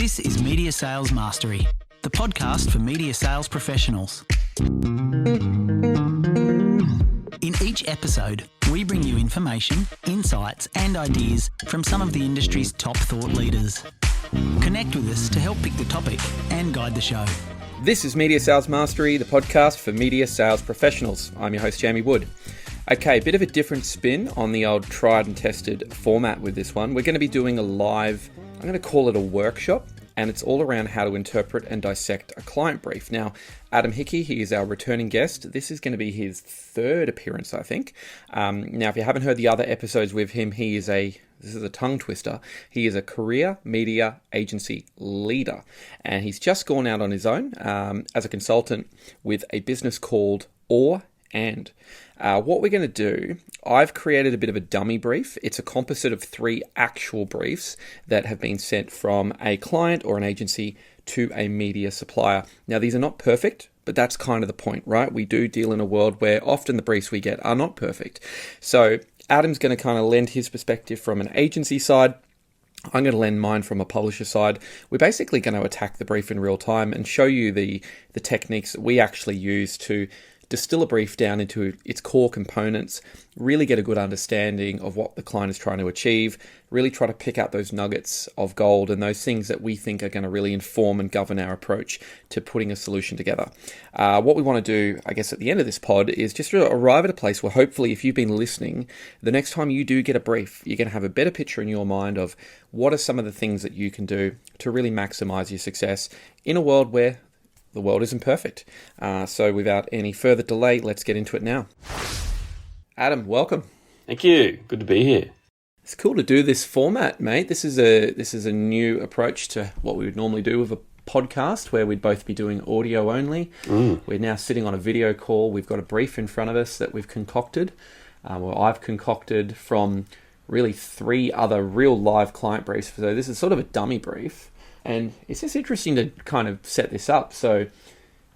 This is Media Sales Mastery, the podcast for media sales professionals. In each episode, we bring you information, insights, and ideas from some of the industry's top thought leaders. Connect with us to help pick the topic and guide the show. This is Media Sales Mastery, the podcast for media sales professionals. I'm your host, Jamie Wood. Okay, a bit of a different spin on the old tried and tested format with this one. We're going to be doing a live, I'm going to call it a workshop, and it's all around how to interpret and dissect a client brief. Now, Adam Hickey, he is our returning guest. This is going to be his third appearance, I think. Now, if you haven't heard the other episodes with him, this is a tongue twister. He is a career media agency leader, and he's just gone out on his own as a consultant with a business called And. What we're going to do, I've created a bit of a dummy brief. It's a composite of 3 actual briefs that have been sent from a client or an agency to a media supplier. Now, these are not perfect, but that's kind of the point, right? We do deal in a world where often the briefs we get are not perfect. So Adam's going to kind of lend his perspective from an agency side. I'm going to lend mine from a publisher side. We're basically going to attack the brief in real time and show you the techniques that we actually use to distill a brief down into its core components, really get a good understanding of what the client is trying to achieve, really try to pick out those nuggets of gold and those things that we think are going to really inform and govern our approach to putting a solution together. What we want to do, I guess, at the end of this pod is just arrive at a place where hopefully if you've been listening, the next time you do get a brief, you're going to have a better picture in your mind of what are some of the things that you can do to really maximize your success in a world where the world isn't perfect. So without any further delay, let's get into it now. Adam, welcome. Thank you. Good to be here. It's cool to do this format, mate. This is a new approach to what we would normally do with a podcast, where we'd both be doing audio only. We're now sitting on a video call. We've got a brief in front of us that we've concocted. I've concocted from really 3 other real live client briefs. So this is sort of a dummy brief. And it's just interesting to kind of set this up. So,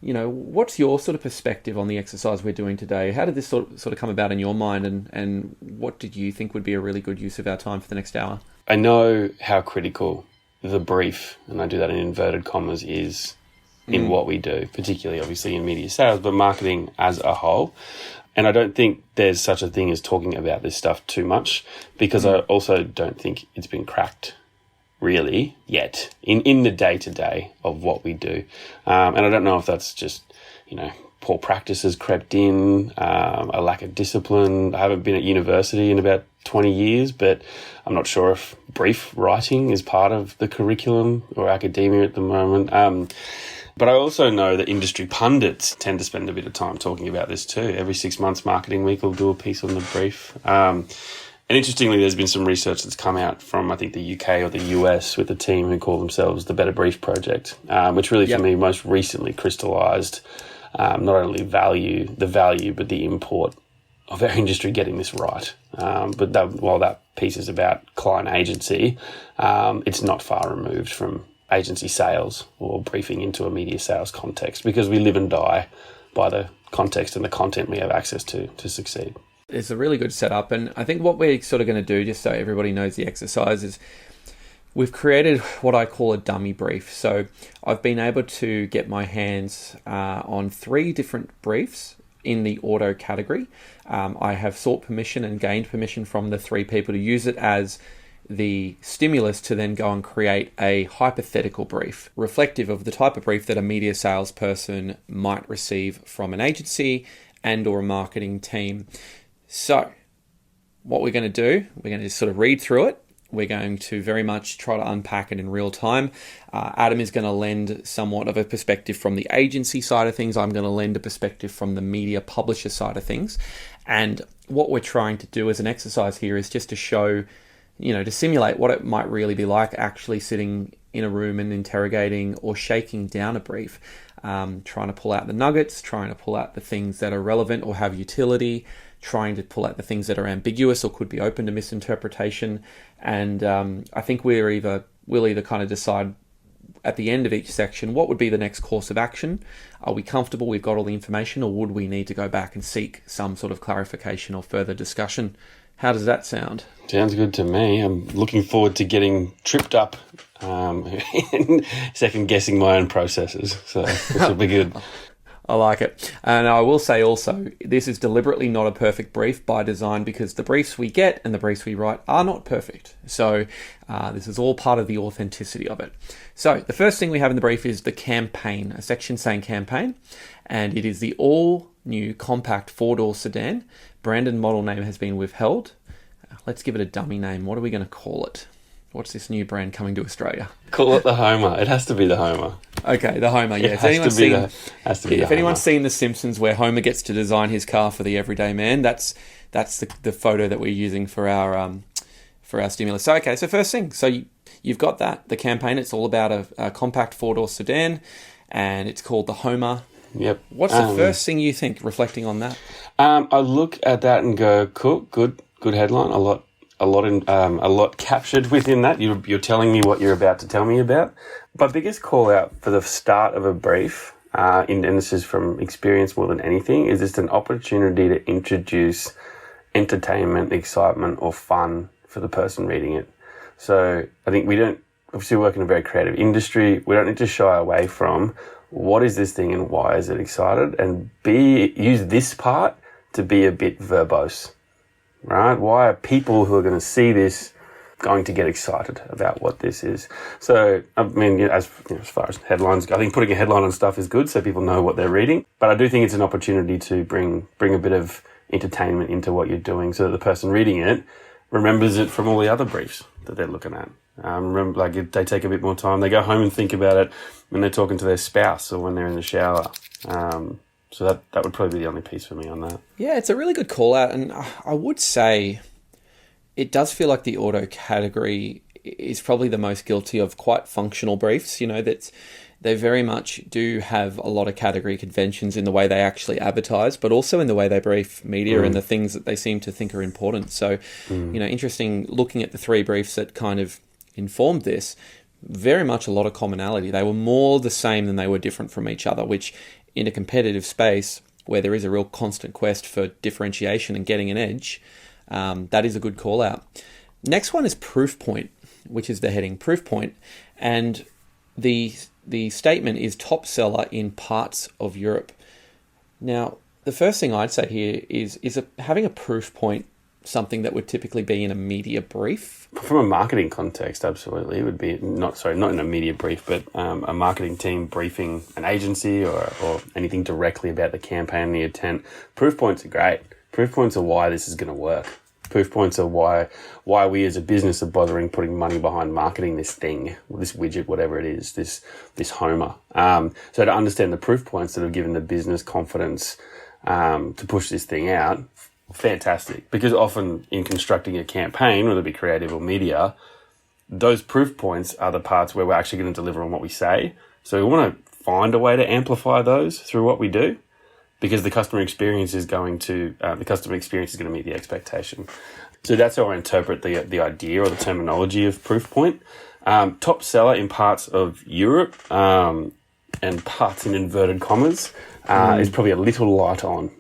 what's your sort of perspective on the exercise we're doing today? How did this sort of come about in your mind? And what did you think would be a really good use of our time for the next hour? I know how critical the brief, and I do that in inverted commas, is in what we do, particularly obviously in media sales, but marketing as a whole. And I don't think there's such a thing as talking about this stuff too much, because I also don't think it's been cracked really yet in the day-to-day of what we do. And I don't know if that's just, poor practices crept in, a lack of discipline. I haven't been at university in about 20 years, but I'm not sure if brief writing is part of the curriculum or academia at the moment. But I also know that industry pundits tend to spend a bit of time talking about this too. Every 6 months, Marketing Week will do a piece on the brief. And interestingly, there's been some research that's come out from, I think, the UK or the US with a team who call themselves the Better Brief Project, which really, for me, most recently crystallised not only the value, but the import of our industry getting this right. But while that piece is about client agency, it's not far removed from agency sales or briefing into a media sales context, because we live and die by the context and the content we have access to succeed. It's a really good setup, and I think what we're sort of going to do, just so everybody knows the exercise, is we've created what I call a dummy brief. So I've been able to get my hands on 3 different briefs in the auto category. I have sought permission and gained permission from the 3 people to use it as the stimulus to then go and create a hypothetical brief reflective of the type of brief that a media salesperson might receive from an agency and or a marketing team. So what we're going to do, we're going to just sort of read through it. We're going to very much try to unpack it in real time. Adam is going to lend somewhat of a perspective from the agency side of things. I'm going to lend a perspective from the media publisher side of things. And what we're trying to do as an exercise here is just to show, to simulate what it might really be like actually sitting in a room and interrogating or shaking down a brief, trying to pull out the nuggets, trying to pull out the things that are relevant or have utility, trying to pull out the things that are ambiguous or could be open to misinterpretation. And I think we'll either kind of decide at the end of each section what would be the next course of action. Are we comfortable we've got all the information, or would we need to go back and seek some sort of clarification or further discussion? How does that sound? Sounds good to me. I'm looking forward to getting tripped up and second guessing my own processes. So this will be good. I like it. And I will say also, this is deliberately not a perfect brief by design, because the briefs we get and the briefs we write are not perfect. So this is all part of the authenticity of it. So the first thing we have in the brief is the campaign, a section saying campaign, and it is the all new compact four-door sedan. Brand and model name has been withheld. Let's give it a dummy name. What are we going to call it? What's this new brand coming to Australia? Call it the Homer. It has to be the Homer. Okay, the Homer, yeah. If anyone's seen The Simpsons where Homer gets to design his car for the everyday man, that's the photo that we're using for our stimulus. So, okay, so first thing. So you've got that, the campaign. It's all about a compact four-door sedan, and it's called the Homer. Yep. What's the first thing you think, reflecting on that? I look at that and go, cool, good headline. A lot captured within that. You're telling me what you're about to tell me about. My biggest call out for the start of a brief, and this is from experience more than anything, is just an opportunity to introduce entertainment, excitement, or fun for the person reading it. So I think obviously work in a very creative industry. We don't need to shy away from what is this thing and why is it excited, and use this part to be a bit verbose. Right? Why are people who are going to see this going to get excited about what this is? So, I mean, as far as headlines go, I think putting a headline on stuff is good so people know what they're reading. But I do think it's an opportunity to bring a bit of entertainment into what you're doing so that the person reading it remembers it from all the other briefs that they're looking at. If they take a bit more time, they go home and think about it when they're talking to their spouse or when they're in the shower. So that would probably be the only piece for me on that. Yeah, it's a really good call out, and I would say it does feel like the auto category is probably the most guilty of quite functional briefs. That they very much do have a lot of category conventions in the way they actually advertise, but also in the way they brief media and the things that they seem to think are important. So, interesting looking at the three briefs that kind of informed this, very much a lot of commonality. They were more the same than they were different from each other, which in a competitive space where there is a real constant quest for differentiation and getting an edge, that is a good call out. Next one is proof point, which is the heading, proof point. And the statement is top seller in parts of Europe. Now, the first thing I'd say here is having a proof point something that would typically be in a media brief? From a marketing context, absolutely. It would be not in a media brief, but a marketing team briefing an agency or anything directly about the campaign and the intent. Proof points are great. Proof points are why this is going to work. Proof points are why we as a business are bothering putting money behind marketing this thing, this widget, whatever it is, this Homer. So to understand the proof points that have given the business confidence to push this thing out, fantastic. Because often in constructing a campaign, whether it be creative or media, those proof points are the parts where we're actually going to deliver on what we say. So we want to find a way to amplify those through what we do, because the customer experience is going to meet the expectation. So that's how I interpret the idea or the terminology of proof point. Top seller in parts of Europe and parts in inverted commas is probably a little light on.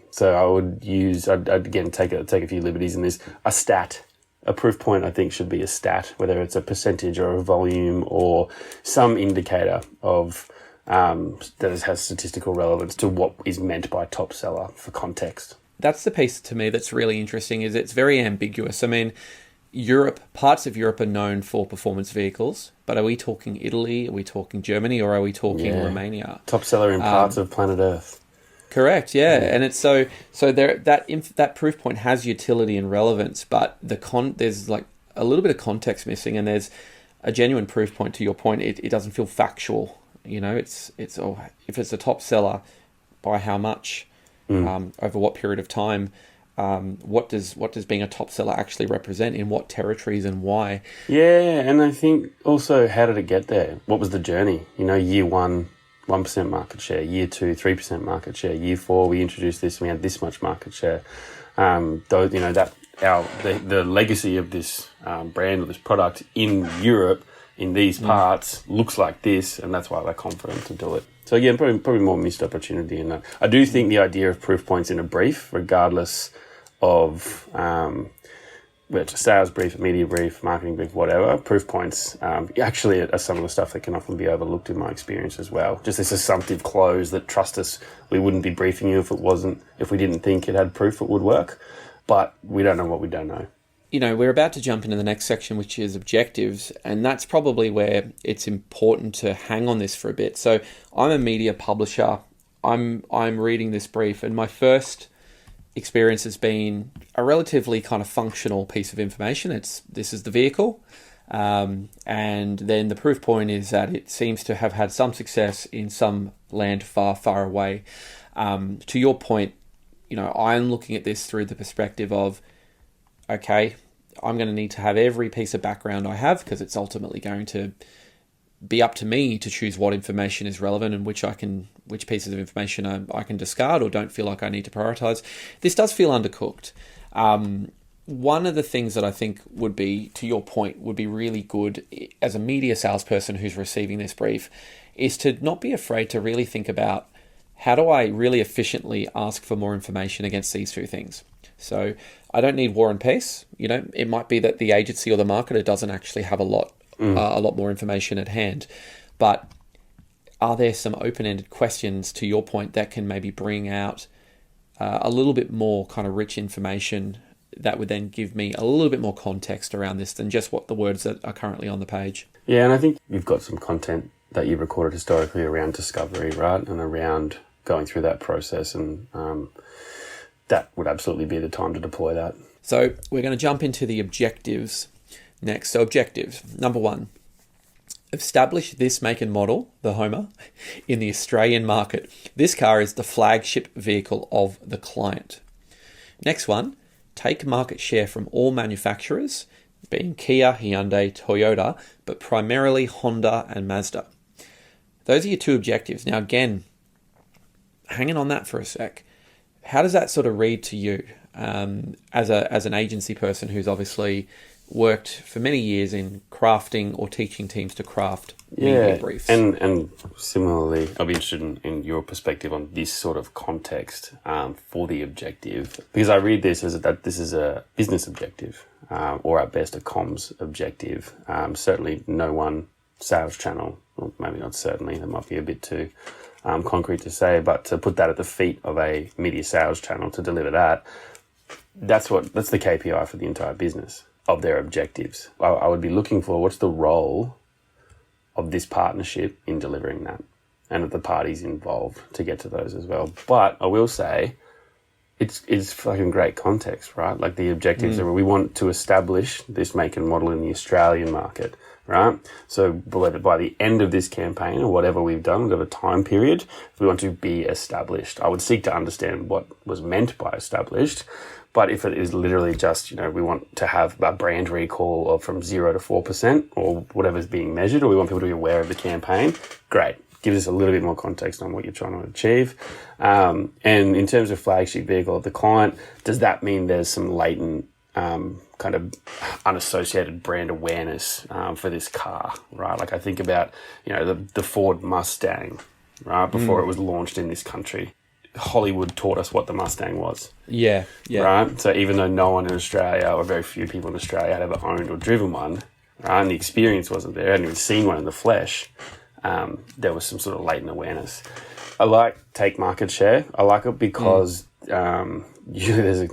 So I'd again take a few liberties in this. A stat, a proof point, I think should be a stat, whether it's a percentage or a volume or some indicator of that has statistical relevance to what is meant by top seller for context. That's the piece to me that's really interesting, is it's very ambiguous. I mean, parts of Europe are known for performance vehicles, but are we talking Italy, are we talking Germany, or are we talking Romania? Top seller in parts of planet Earth. Correct, yeah. And it's so there that proof point has utility and relevance, but there's like a little bit of context missing, and there's a genuine proof point. To your point, it doesn't feel factual. It's if it's a top seller, by how much, over what period of time. What does being a top seller actually represent, in what territories and why? Yeah, and I think also, how did it get there? What was the journey? Year 1, 1% market share. Year 2, 3% market share. Year 4, we introduced this and we had this much market share. The legacy of this brand or this product in Europe, in these parts, looks like this, and that's why they're confident to do it. So again, probably more missed opportunity in that. I do think the idea of proof points in a brief, regardless of whether it's a sales brief, a media brief, marketing brief, whatever, proof points actually are some of the stuff that can often be overlooked in my experience as well. Just this assumptive close that, trust us, we wouldn't be briefing you if we didn't think it had proof it would work. But we don't know what we don't know. You know, we're about to jump into the next section, which is objectives, and that's probably where it's important to hang on this for a bit. So I'm a media publisher. I'm reading this brief, and my first experience has been a relatively kind of functional piece of information. This is the vehicle, and then the proof point is that it seems to have had some success in some land far, far away. To your point, you know, I'm looking at this through the perspective of, okay, I'm going to need to have every piece of background I have, because it's ultimately going to be up to me to choose what information is relevant and which pieces of information I can discard or don't feel like I need to prioritize. This does feel undercooked. One of the things that I think would be, to your point, would be really good as a media salesperson who's receiving this brief is to not be afraid to really think about, how do I really efficiently ask for more information against these two things? So I don't need war and peace. You know, it might be that the agency or the marketer doesn't actually have a lot more information at hand. But are there some open-ended questions, to your point, that can maybe bring out a little bit more kind of rich information that would then give me a little bit more context around this than just what the words that are currently on the page? Yeah, and I think you've got some content that you've recorded historically around discovery, right? And around going through that process, and that would absolutely be the time to deploy that. So we're going to jump into the objectives next. So objectives. Number 1, establish this make and model, the Homer, in the Australian market. This car is the flagship vehicle of the client. Next one, take market share from all manufacturers, being Kia, Hyundai, Toyota, but primarily Honda and Mazda. Those are your 2 objectives. Now again, hanging on that for a sec, how does that sort of read to you as an agency person who's obviously worked for many years in crafting or teaching teams to craft media briefs? And similarly, I'll be interested in your perspective on this sort of context for the objective, because I read this as that this is a business objective, or at best a comms objective. Certainly no one sales channel, or maybe not certainly, that might be a bit too concrete to say, but to put that at the feet of a media sales channel to deliver that's the KPI for the entire business of their objectives. I would be looking for, what's the role of this partnership in delivering that, and of the parties involved to get to those as well. But I will say, it's fucking great context, right? Like the objectives are, we want to establish this make and model in the Australian market, right? So by the end of this campaign, or whatever we've done, whatever time period, we want to be established. I would seek to understand what was meant by established. But if it is literally just, you know, we want to have a brand recall of from 0 to 4% or whatever's being measured, or we want people to be aware of the campaign, great. Gives us a little bit more context on what you're trying to achieve. And in terms of flagship vehicle of the client, does that mean there's some latent kind of unassociated brand awareness for this car, right? Like I think about, you know, the Ford Mustang, right? Before it was launched in this country. Hollywood taught us what the Mustang was. Yeah. Right? So even though no one in Australia, or very few people in Australia, had ever owned or driven one, right, and the experience wasn't there, hadn't even seen one in the flesh, there was some sort of latent awareness. I like take market share. I like it because there's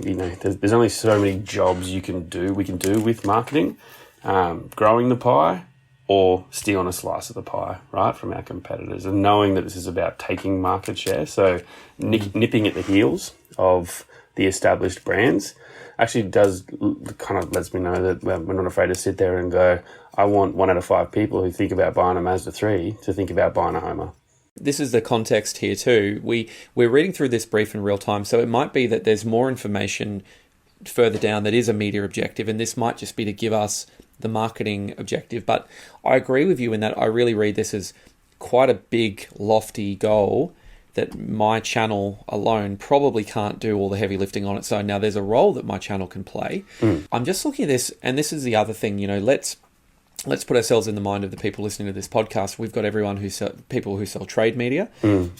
only so many jobs we can do with marketing, growing the pie or stealing a slice of the pie, right, from our competitors. And knowing that this is about taking market share, so nipping at the heels of the established brands, actually does kind of lets me know that we're not afraid to sit there and go, I want 1 out of 5 people who think about buying a Mazda 3 to think about buying a Homer. This is the context here too. We're reading through this brief in real time, so it might be that there's more information further down that is a media objective, and this might just be to give us the marketing objective. But I agree with you in that I really read this as quite a big, lofty goal that my channel alone probably can't do all the heavy lifting on its own. Now, there's a role that my channel can play. I'm just looking at this, and this is the other thing, you know, let's put ourselves in the mind of the people listening to this podcast. We've got everyone people who sell trade media.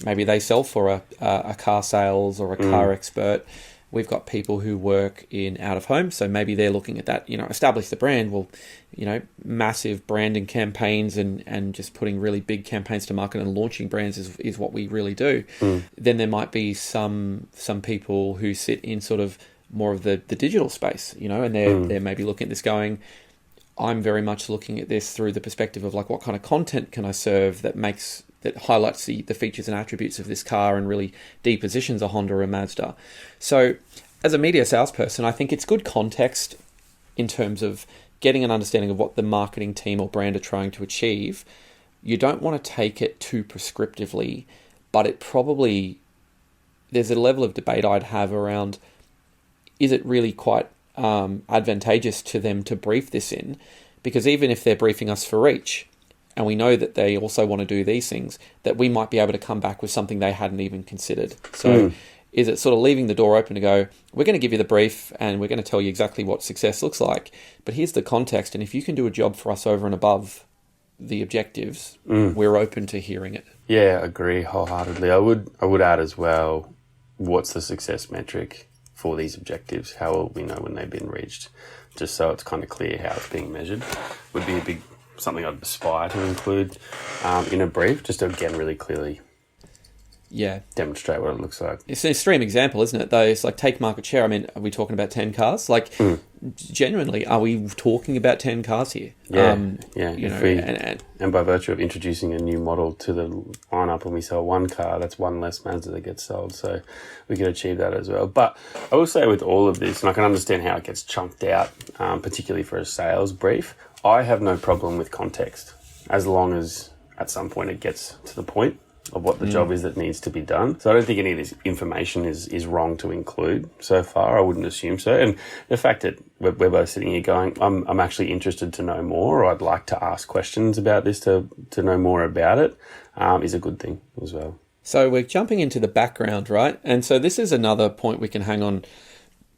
Maybe they sell for a car sales or a car expert. We've got people who work in out of home, so maybe they're looking at that, establish the brand. Well, massive branding campaigns and just putting really big campaigns to market and launching brands is what we really do. Then there might be some people who sit in sort of more of the digital space, and they're maybe looking at this going, I'm very much looking at this through the perspective of like, what kind of content can I serve that highlights the features and attributes of this car and really depositions a Honda or a Mazda. So as a media salesperson, I think it's good context in terms of getting an understanding of what the marketing team or brand are trying to achieve. You don't want to take it too prescriptively, but there's a level of debate I'd have around, is it really quite advantageous to them to brief this in? Because even if they're briefing us for reach, and we know that they also want to do these things, that we might be able to come back with something they hadn't even considered. So is it sort of leaving the door open to go, we're going to give you the brief and we're going to tell you exactly what success looks like, but here's the context, and if you can do a job for us over and above the objectives, we're open to hearing it. Yeah, agree wholeheartedly. I would add as well, what's the success metric for these objectives? How will we know when they've been reached? Just so it's kind of clear how it's being measured would be something I'd aspire to include in a brief, just to, again, really clearly demonstrate what it looks like. It's an extreme example, isn't it, though? It's like, take market share. I mean, are we talking about 10 cars? Like, genuinely, are we talking about 10 cars here? And by virtue of introducing a new model to the lineup, when we sell one car, that's one less Mazda that gets sold. So we can achieve that as well. But I will say with all of this, and I can understand how it gets chunked out, particularly for a sales brief, I have no problem with context, as long as at some point it gets to the point of what the job is that needs to be done. So I don't think any of this information is wrong to include so far. I wouldn't assume so. And the fact that we're both sitting here going, I'm actually interested to know more, or I'd like to ask questions about this to know more about it, is a good thing as well. So we're jumping into the background, right? And so this is another point we can hang on.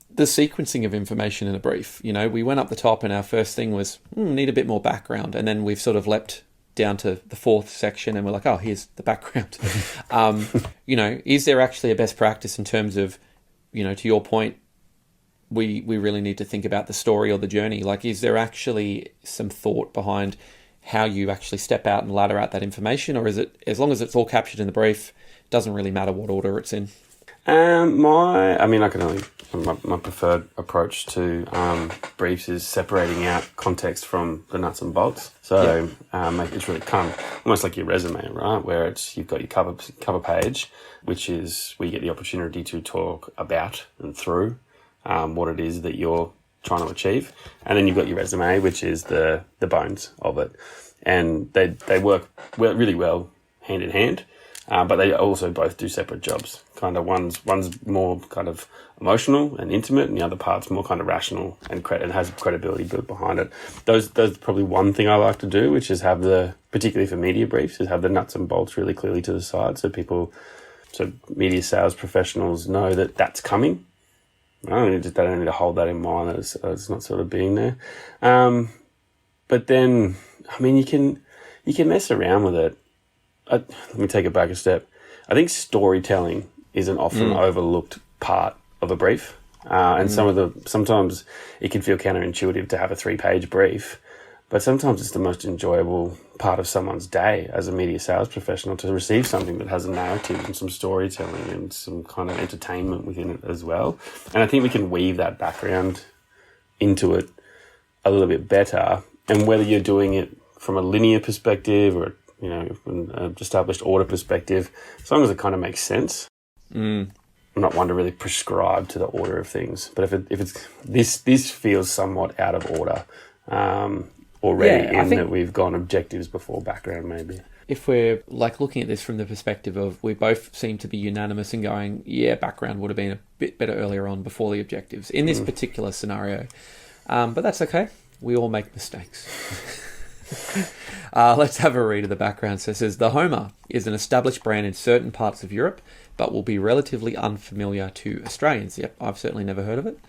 The sequencing of information in a brief. We went up the top and our first thing was, need a bit more background. And then we've sort of leapt down to the fourth section and we're like, oh, here's the background. Is there actually a best practice in terms of, to your point, we really need to think about the story or the journey? Like, is there actually some thought behind how you actually step out and ladder out that information? Or is it, as long as it's all captured in the brief, doesn't really matter what order it's in? My preferred approach to briefs is separating out context from the nuts and bolts. So it's really kind of almost like your resume, right? Where you've got your cover page, which is where you get the opportunity to talk about and through what it is that you're trying to achieve, and then you've got your resume, which is the bones of it, and they work really well hand in hand. But they also both do separate jobs. Kind of one's more kind of emotional and intimate, and the other part's more kind of rational and has credibility built behind it. Those probably one thing I like to do, which is have particularly for media briefs, is have the nuts and bolts really clearly to the side, so media sales professionals know that that's coming. They don't need to hold that in mind, that it's not sort of being there. But then, you can mess around with it. Let me take it back a step. I think storytelling is an often overlooked part of a brief. And sometimes it can feel counterintuitive to have a 3-page brief, but sometimes it's the most enjoyable part of someone's day as a media sales professional, to receive something that has a narrative and some storytelling and some kind of entertainment within it as well. And I think we can weave that background into it a little bit better. And whether you're doing it from a linear perspective or from an established order perspective, as long as it kind of makes sense. I'm not one to really prescribe to the order of things, but if it's this feels somewhat out of order already, I think that we've gone objectives before background maybe. If we're like looking at this from the perspective of, we both seem to be unanimous in going, background would have been a bit better earlier on before the objectives in this particular scenario. But that's okay. We all make mistakes. Let's have a read of the background. So it says, the Homer is an established brand in certain parts of Europe, but will be relatively unfamiliar to Australians. Yep, I've certainly never heard of it.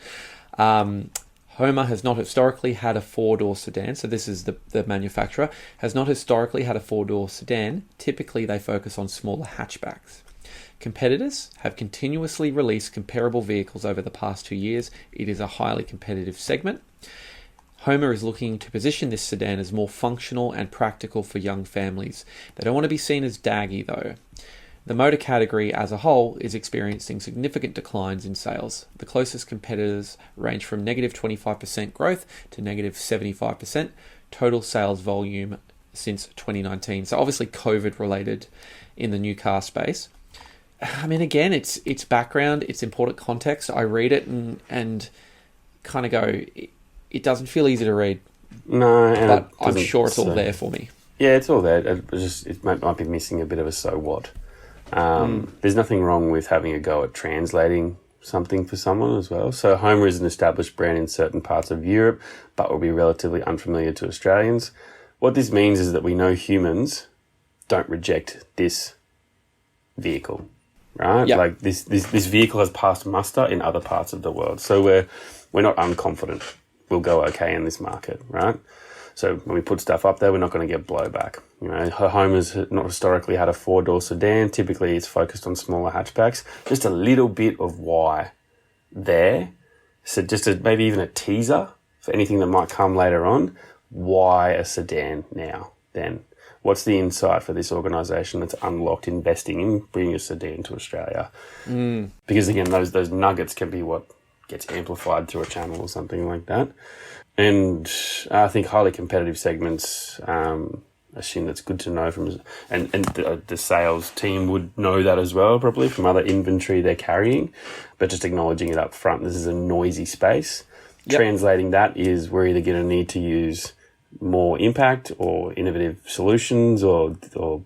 Homer has not historically had a 4-door sedan. So this is the manufacturer. Has not historically had a 4-door sedan. Typically, they focus on smaller hatchbacks. Competitors have continuously released comparable vehicles over the past 2 years. It is a highly competitive segment. Homer is looking to position this sedan as more functional and practical for young families. They don't want to be seen as daggy though. The motor category as a whole is experiencing significant declines in sales. The closest competitors range from negative 25% growth to negative 75% total sales volume since 2019. So obviously COVID related in the new car space. I mean, again, it's background, it's important context. I read it and kind of go, it doesn't feel easy to read. No, but I'm sure it's all there for me. Yeah, it's all there. It might be missing a bit of a so what. There's nothing wrong with having a go at translating something for someone as well. So Homer is an established brand in certain parts of Europe, but will be relatively unfamiliar to Australians. What this means is that we know humans don't reject this vehicle, right? Yep. Like this vehicle has passed muster in other parts of the world. So we're not unconfident we'll go okay in this market, right? So when we put stuff up there, we're not going to get blowback. You know, Homer's not historically had a four-door sedan. Typically, it's focused on smaller hatchbacks. Just a little bit of why there. So maybe even a teaser for anything that might come later on. Why a sedan now, then? What's the insight for this organisation that's unlocked investing in bringing a sedan to Australia? Because, again, those nuggets can be what gets amplified through a channel or something like that. And I think highly competitive segments, assume that's good to know from, and the sales team would know that as well, probably from other inventory they're carrying, but just acknowledging it up front. This is a noisy space. Yep. Translating that is we're either going to need to use more impact or innovative solutions or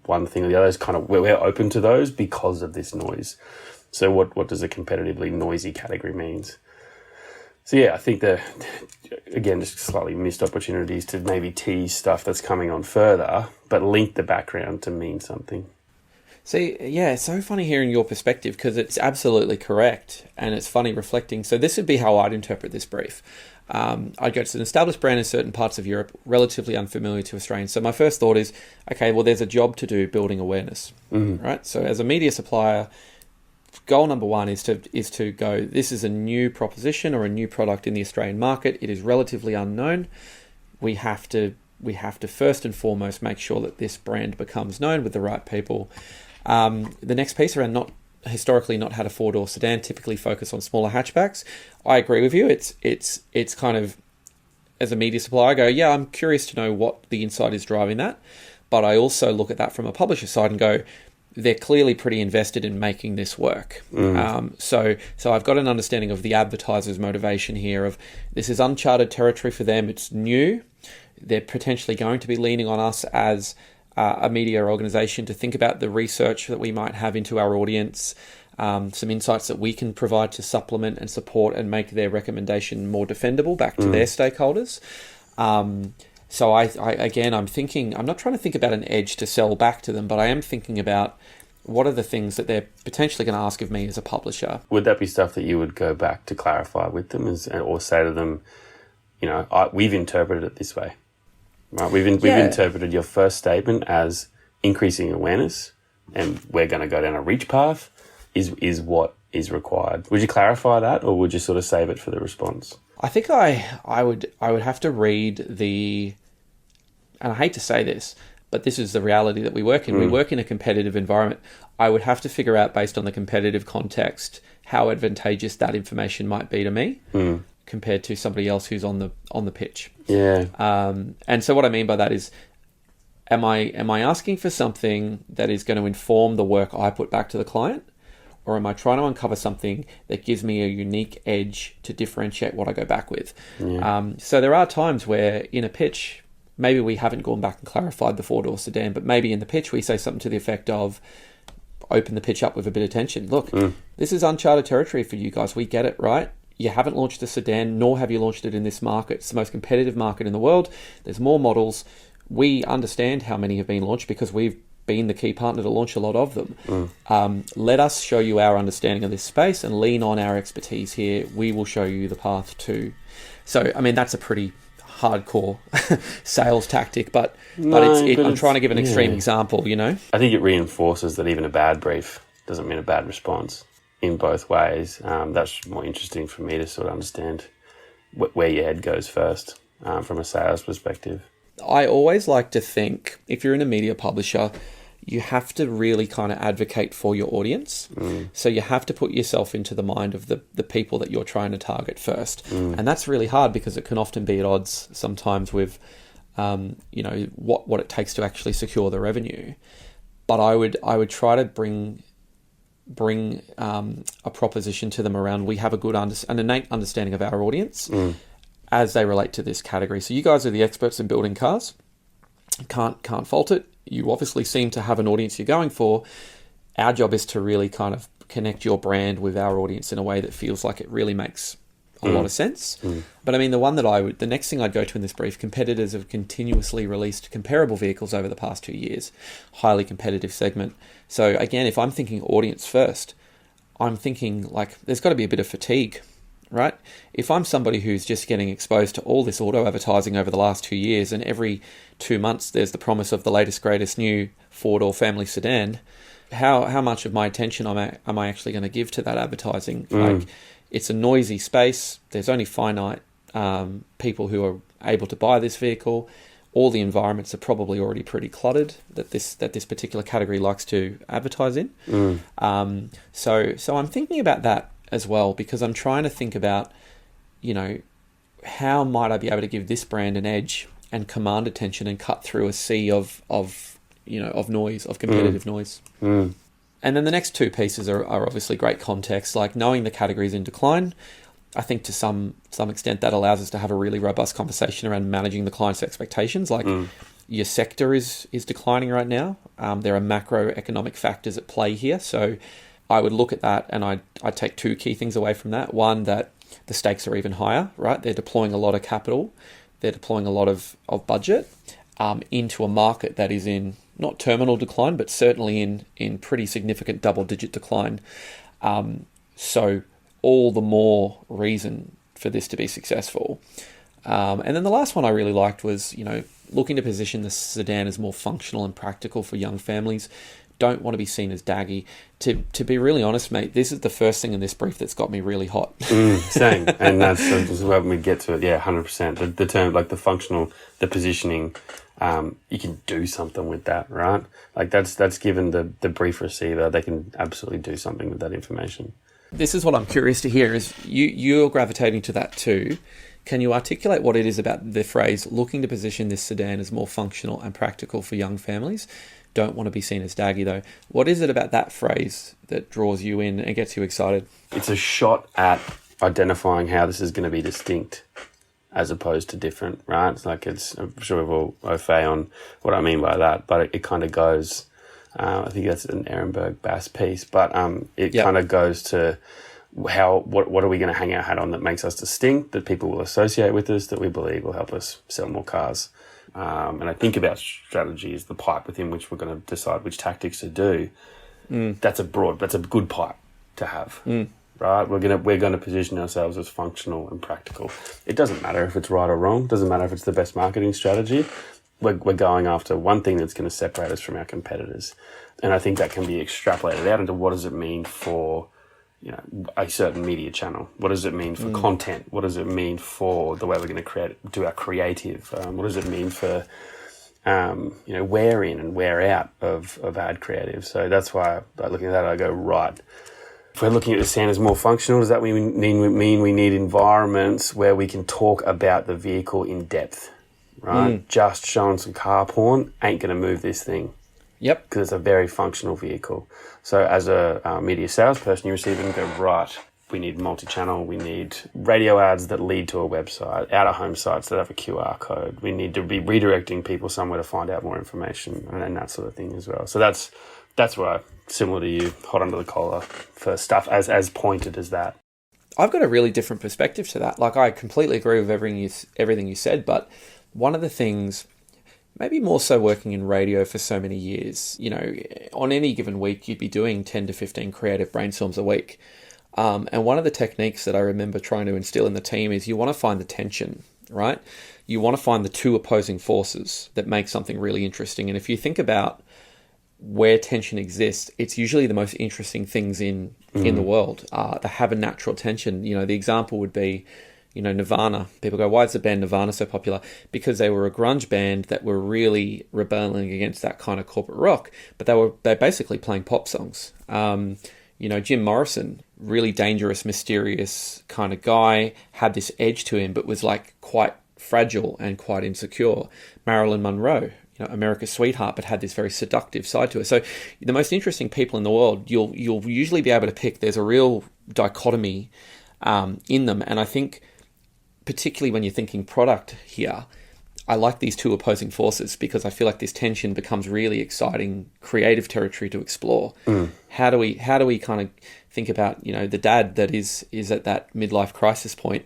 one thing or the other. Is kind of we're open to those because of this noise. So what does a competitively noisy category means? So yeah, I think again, just slightly missed opportunities to maybe tease stuff that's coming on further, but link the background to mean something. See, yeah, it's so funny hearing your perspective because it's absolutely correct and it's funny reflecting. So this would be how I'd interpret this brief. I'd go to an established brand in certain parts of Europe, relatively unfamiliar to Australians. So my first thought is, okay, well, there's a job to do building awareness, right? So as a media supplier, goal number one is to go, this is a new proposition or a new product in the Australian market. It is relatively unknown. We have to first and foremost make sure that this brand becomes known with the right people. The next piece around not had a four-door sedan, typically focus on smaller hatchbacks. I agree with you. It's kind of, as a media supplier, I go, yeah, I'm curious to know what the insight is driving that. But I also look at that from a publisher side and go, they're clearly pretty invested in making this work. So I've got an understanding of the advertiser's motivation here of this is uncharted territory for them. It's new. They're potentially going to be leaning on us as a media organisation to think about the research that we might have into our audience, some insights that we can provide to supplement and support and make their recommendation more defendable back to their stakeholders. So I'm thinking, I'm not trying to think about an edge to sell back to them, but I am thinking about what are the things that they're potentially going to ask of me as a publisher. Would that be stuff that you would go back to clarify with them or say to them, we've interpreted it this way, right? We've interpreted your first statement as increasing awareness and we're going to go down a reach path is what is required. Would you clarify that or would you sort of save it for the response? I think I would have to read and I hate to say this, but this is the reality that we work in. We work in a competitive environment. I would have to figure out, based on the competitive context, how advantageous that information might be to me compared to somebody else who's on the pitch. Yeah. And so what I mean by that is, am I asking for something that is going to inform the work I put back to the client? Or am I trying to uncover something that gives me a unique edge to differentiate what I go back with? Yeah. So there are times where in a pitch, maybe we haven't gone back and clarified the four-door sedan, but maybe in the pitch we say something to the effect of, open the pitch up with a bit of tension. Look, this is uncharted territory for you guys. We get it, right? You haven't launched a sedan, nor have you launched it in this market. It's the most competitive market in the world. There's more models. We understand how many have been launched because we've been the key partner to launch a lot of them. Let us show you our understanding of this space and lean on our expertise here. We will show you the path too. So, I mean, that's a pretty hardcore sales tactic, I'm trying to give an extreme example, I think it reinforces that even a bad brief doesn't mean a bad response in both ways. That's more interesting for me to sort of understand where your head goes first from a sales perspective. I always like to think if you're in a media publisher, you have to really kind of advocate for your audience. So you have to put yourself into the mind of the people that you're trying to target first. And that's really hard because it can often be at odds sometimes with, what it takes to actually secure the revenue. But I would try to bring a proposition to them around we have an innate understanding of our audience as they relate to this category. So you guys are the experts in building cars. Can't fault it. You obviously seem to have an audience you're going for. Our job is to really kind of connect your brand with our audience in a way that feels like it really makes a lot of sense. But I mean, the next thing I'd go to in this brief, competitors have continuously released comparable vehicles over the past 2 years, highly competitive segment. So again, if I'm thinking audience first, I'm thinking like there's got to be a bit of fatigue, right? If I'm somebody who's just getting exposed to all this auto advertising over the last 2 years, and every 2 months there's the promise of the latest, greatest new Ford or family sedan, how much of my attention am I actually going to give to that advertising? Like, it's a noisy space. There's only finite people who are able to buy this vehicle. All the environments are probably already pretty cluttered that this particular category likes to advertise in. So I'm thinking about that as well, because I'm trying to think about, how might I be able to give this brand an edge and command attention and cut through a sea of noise, of competitive noise. And then the next two pieces are obviously great context, like knowing the categories in decline. I think to some extent that allows us to have a really robust conversation around managing the client's expectations. Like your sector is declining right now. There are macroeconomic factors at play here. So I would look at that and I'd take two key things away from that. One, that the stakes are even higher, right? They're deploying a lot of capital. They're deploying a lot of budget into a market that is in not terminal decline, but certainly in pretty significant double-digit decline. So all the more reason for this to be successful. And then the last one I really liked was, looking to position the sedan as more functional and practical for young families. Don't want to be seen as daggy. To be really honest, mate, this is the first thing in this brief that's got me really hot. Same, and that's when we get to it. Yeah, 100%. The term, like the functional, the positioning, you can do something with that, right? Like that's given the brief receiver, they can absolutely do something with that information. This is what I'm curious to hear is you're gravitating to that too. Can you articulate what it is about the phrase looking to position this sedan as more functional and practical for young families? Don't want to be seen as daggy though. What is it about that phrase that draws you in and gets you excited? It's a shot at identifying how this is going to be distinct as opposed to different, right? It's like I'm sure we've all au fait on what I mean by that, but it kind of goes, I think that's an Ehrenberg Bass piece, but it kind of goes to what are we going to hang our hat on that makes us distinct, that people will associate with us, that we believe will help us sell more cars. And I think about strategy as the pipe within which we're going to decide which tactics to do. That's a good pipe to have, right? We're going to position ourselves as functional and practical. It doesn't matter if it's right or wrong. It doesn't matter if it's the best marketing strategy. We're going after one thing that's going to separate us from our competitors. And I think that can be extrapolated out into what does it mean for a certain media channel. What does it mean for content? What does it mean for the way we're going to do our creative? What does it mean for, wear in and wear out of ad creative? So that's why, by looking at that, I go, right. If we're looking at the stand as more functional, does that mean we need environments where we can talk about the vehicle in depth, right? Just showing some car porn ain't going to move this thing. Yep. Because it's a very functional vehicle. So as a media salesperson, you receive it and go, right, we need multi-channel, we need radio ads that lead to a website, out-of-home sites that have a QR code. We need to be redirecting people somewhere to find out more information and that sort of thing as well. So that's where, similar to you, hot under the collar for stuff as pointed as that. I've got a really different perspective to that. Like, I completely agree with everything you said, but one of the things, maybe more so working in radio for so many years, on any given week, you'd be doing 10 to 15 creative brainstorms a week. And one of the techniques that I remember trying to instill in the team is you want to find the tension, right? You want to find the two opposing forces that make something really interesting. And if you think about where tension exists, it's usually the most interesting things in the world. They have a natural tension. You know, the example would be, you know, Nirvana. People go, why is the band Nirvana so popular? Because they were a grunge band that were really rebelling against that kind of corporate rock, but they're basically playing pop songs. You know, Jim Morrison, really dangerous, mysterious kind of guy, had this edge to him, but was like quite fragile and quite insecure. Marilyn Monroe, you know, America's sweetheart, but had this very seductive side to her. So the most interesting people in the world, you'll usually be able to pick. There's a real dichotomy in them, and I think particularly when you're thinking product here, I like these two opposing forces because I feel like this tension becomes really exciting, creative territory to explore. How do we kind of think about, you know, the dad that is at that midlife crisis point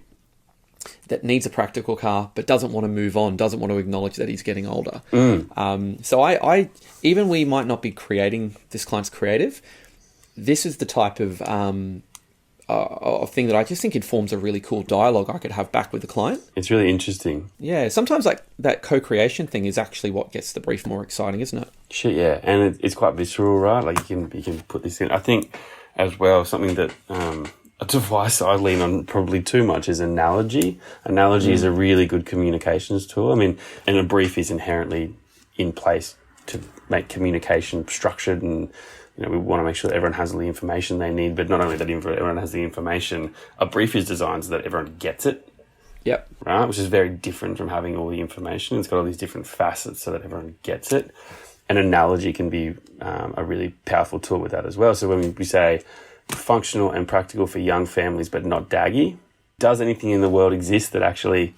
that needs a practical car but doesn't want to move on, doesn't want to acknowledge that he's getting older. So I even we might not be creating this client's creative, this is the type of thing that I just think informs a really cool dialogue I could have back with the client. It's really interesting. Yeah, sometimes like that co-creation thing is actually what gets the brief more exciting, isn't it? Shit, yeah, and it's quite visceral, right? Like you can put this in. I think as well something that a device I lean on probably too much is analogy. Analogy is a really good communications tool. I mean, and a brief is inherently in place to make communication structured, and you know, we want to make sure that everyone has all the information they need, but not only that everyone has the information, a brief is designed so that everyone gets it. Yep. Right? Which is very different from having all the information. It's got all these different facets so that everyone gets it. An analogy can be a really powerful tool with that as well. So when we say functional and practical for young families, but not daggy, does anything in the world exist that actually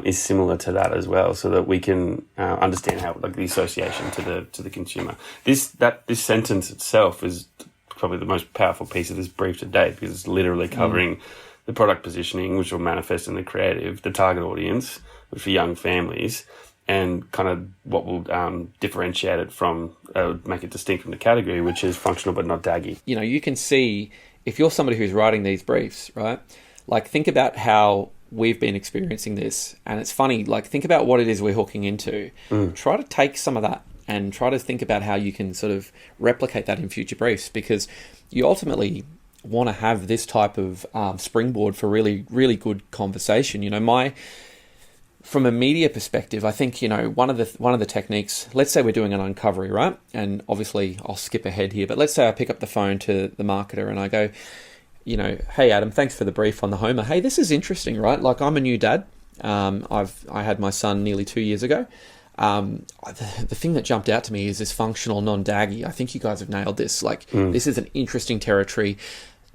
is similar to that as well, so that we can understand how, like, the association to the consumer. This sentence itself is probably the most powerful piece of this brief to date, because it's literally covering the product positioning, which will manifest in the creative, the target audience, which are young families, and kind of what will differentiate it from, make it distinct from the category, which is functional but not daggy. You know, you can see if you're somebody who's writing these briefs, right? Like, think about how we've been experiencing this, and it's funny, like, think about what it is we're hooking into. Try to take some of that and try to think about how you can sort of replicate that in future briefs, because you ultimately want to have this type of springboard for really, really good conversation. You know, from a media perspective, I think, you know, one of the techniques, let's say we're doing an uncovery, right? And obviously I'll skip ahead here, but let's say I pick up the phone to the marketer and I go, you know, hey Adam, thanks for the brief on the Homer. Hey, this is interesting, right? Like, I'm a new dad. I had my son nearly 2 years ago. The thing that jumped out to me is this functional non-daggy. I think you guys have nailed this. Like, this is an interesting territory.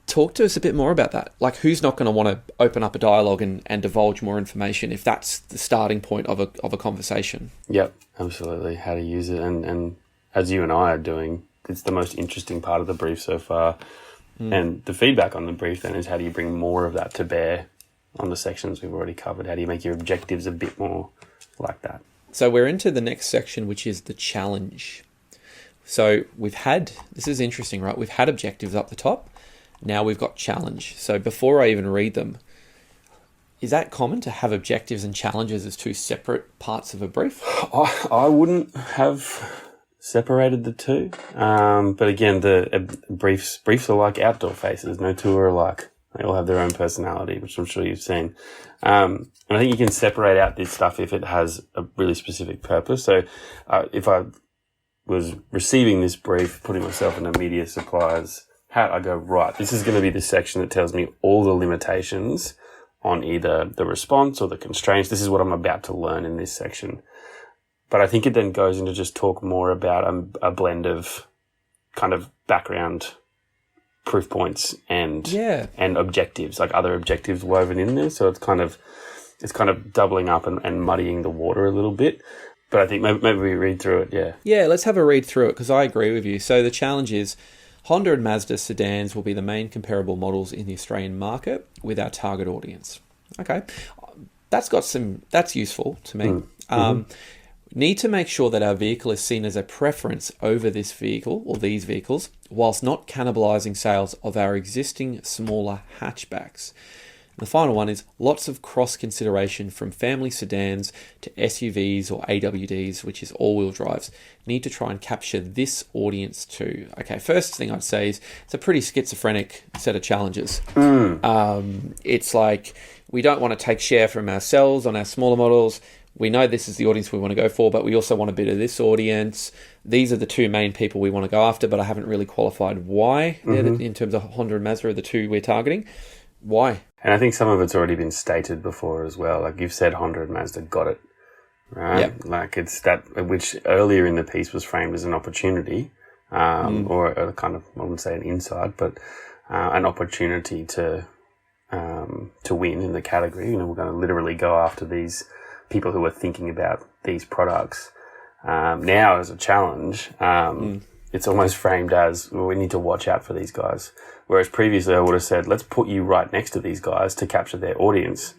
Talk to us a bit more about that. Like, who's not going to want to open up a dialogue and divulge more information if that's the starting point of a conversation? Yep, absolutely. How to use it, and as you and I are doing, it's the most interesting part of the brief so far. And the feedback on the brief then is, how do you bring more of that to bear on the sections we've already covered? How do you make your objectives a bit more like that? So we're into the next section, which is the challenge. So this is interesting, right? We've had objectives up the top. Now we've got challenge. So before I even read them, is that common to have objectives and challenges as two separate parts of a brief? I wouldn't have separated the two. But again, the briefs are like outdoor faces. No two are alike. They all have their own personality, which I'm sure you've seen. And I think you can separate out this stuff if it has a really specific purpose. So if I was receiving this brief, putting myself in a media supplier's hat, I go, right, this is going to be the section that tells me all the limitations on either the response or the constraints. This is what I'm about to learn in this section. But I think it then goes into just talk more about a blend of kind of background proof points and objectives, like other objectives woven in there. So it's kind of doubling up and muddying the water a little bit. But I think maybe we read through it, yeah. Yeah, let's have a read through it, because I agree with you. So the challenge is, Honda and Mazda sedans will be the main comparable models in the Australian market with our target audience. Okay, that's useful to me. Need to make sure that our vehicle is seen as a preference over this vehicle or these vehicles, whilst not cannibalizing sales of our existing smaller hatchbacks. The final one is lots of cross-consideration from family sedans to SUVs or AWDs, which is all-wheel drives. Need to try and capture this audience too. Okay, first thing I'd say is it's a pretty schizophrenic set of challenges. It's like we don't want to take share from ourselves on our smaller models. We know this is the audience we want to go for, but we also want a bit of this audience. These are the two main people we want to go after, but I haven't really qualified why in terms of Honda and Mazda are the two we're targeting. Why? And I think some of it's already been stated before as well. Like you've said, Honda and Mazda got it, right? Yep. Like it's that which earlier in the piece was framed as an opportunity, or a kind of, I wouldn't say an insight, but an opportunity to win in the category. You know, we're going to literally go after these people who are thinking about these products. Now as a challenge, it's almost framed as, well, we need to watch out for these guys. Whereas previously I would have said, let's put you right next to these guys to capture their audience.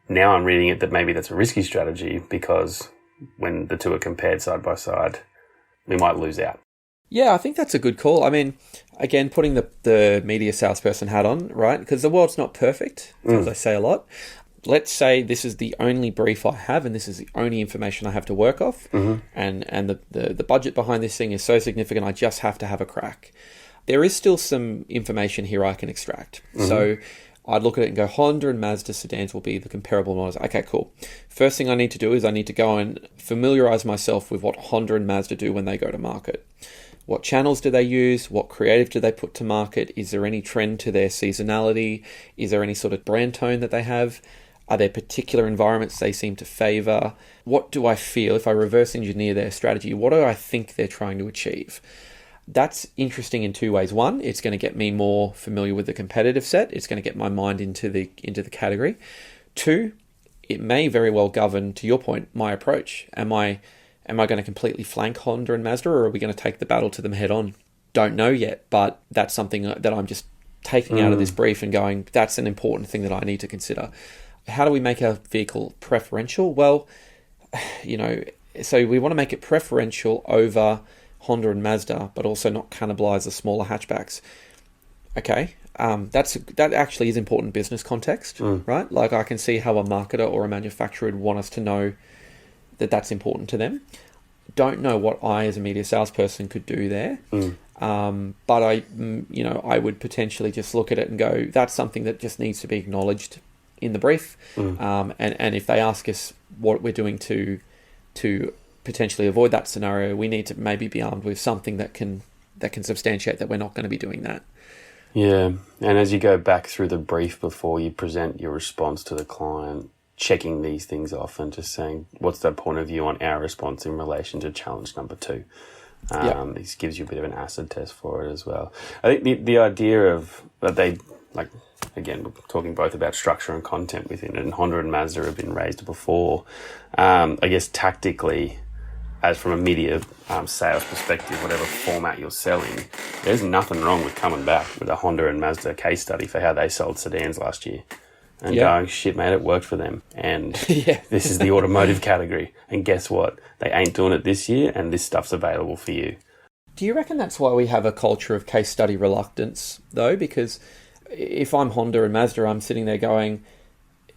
Now I'm reading it that maybe that's a risky strategy because when the two are compared side by side, we might lose out. Yeah, I think that's a good call. I mean, again, putting the media salesperson hat on, right? Because the world's not perfect, as I say a lot. Let's say this is the only brief I have and this is the only information I have to work off, and the budget behind this thing is so significant I just have to have a crack. There is still some information here I can extract. So I'd look at it and go, Honda and Mazda sedans will be the comparable models. Okay, cool. First thing I need to do is I need to go and familiarize myself with what Honda and Mazda do when they go to market. What channels do they use? What creative do they put to market? Is there any trend to their seasonality? Is there any sort of brand tone that they have? Are there particular environments they seem to favor? What do I feel if I reverse engineer their strategy? What do I think they're trying to achieve? That's interesting in two ways. One, it's going to get me more familiar with the competitive set. It's going to get my mind into the category. Two, it may very well govern, to your point, my approach. Am I going to completely flank Honda and Mazda, or are we going to take the battle to them head on? Don't know yet, but that's something that I'm just taking out of this brief and going, that's an important thing that I need to consider. How do we make our vehicle preferential? Well, so we want to make it preferential over Honda and Mazda, but also not cannibalize the smaller hatchbacks. Okay, that actually is important business context, right? Like I can see how a marketer or a manufacturer would want us to know that that's important to them. Don't know what I as a media salesperson could do there, but I would potentially just look at it and go, that's something that just needs to be acknowledged in the brief, and if they ask us what we're doing to potentially avoid that scenario, we need to maybe be armed with something that can substantiate that we're not going to be doing that. Yeah, and as you go back through the brief before you present your response to the client, checking these things off and just saying, what's their point of view on our response in relation to challenge number 2? This gives you a bit of an acid test for it as well. I think the idea of that they, like, again, we're talking both about structure and content within it, and Honda and Mazda have been raised before. I guess tactically, as from a media sales perspective, whatever format you're selling, there's nothing wrong with coming back with a Honda and Mazda case study for how they sold sedans last year. And going, shit, mate, it worked for them. And this is the automotive category. And guess what? They ain't doing it this year, and this stuff's available for you. Do you reckon that's why we have a culture of case study reluctance, though? Because if I'm Honda and Mazda, I'm sitting there going,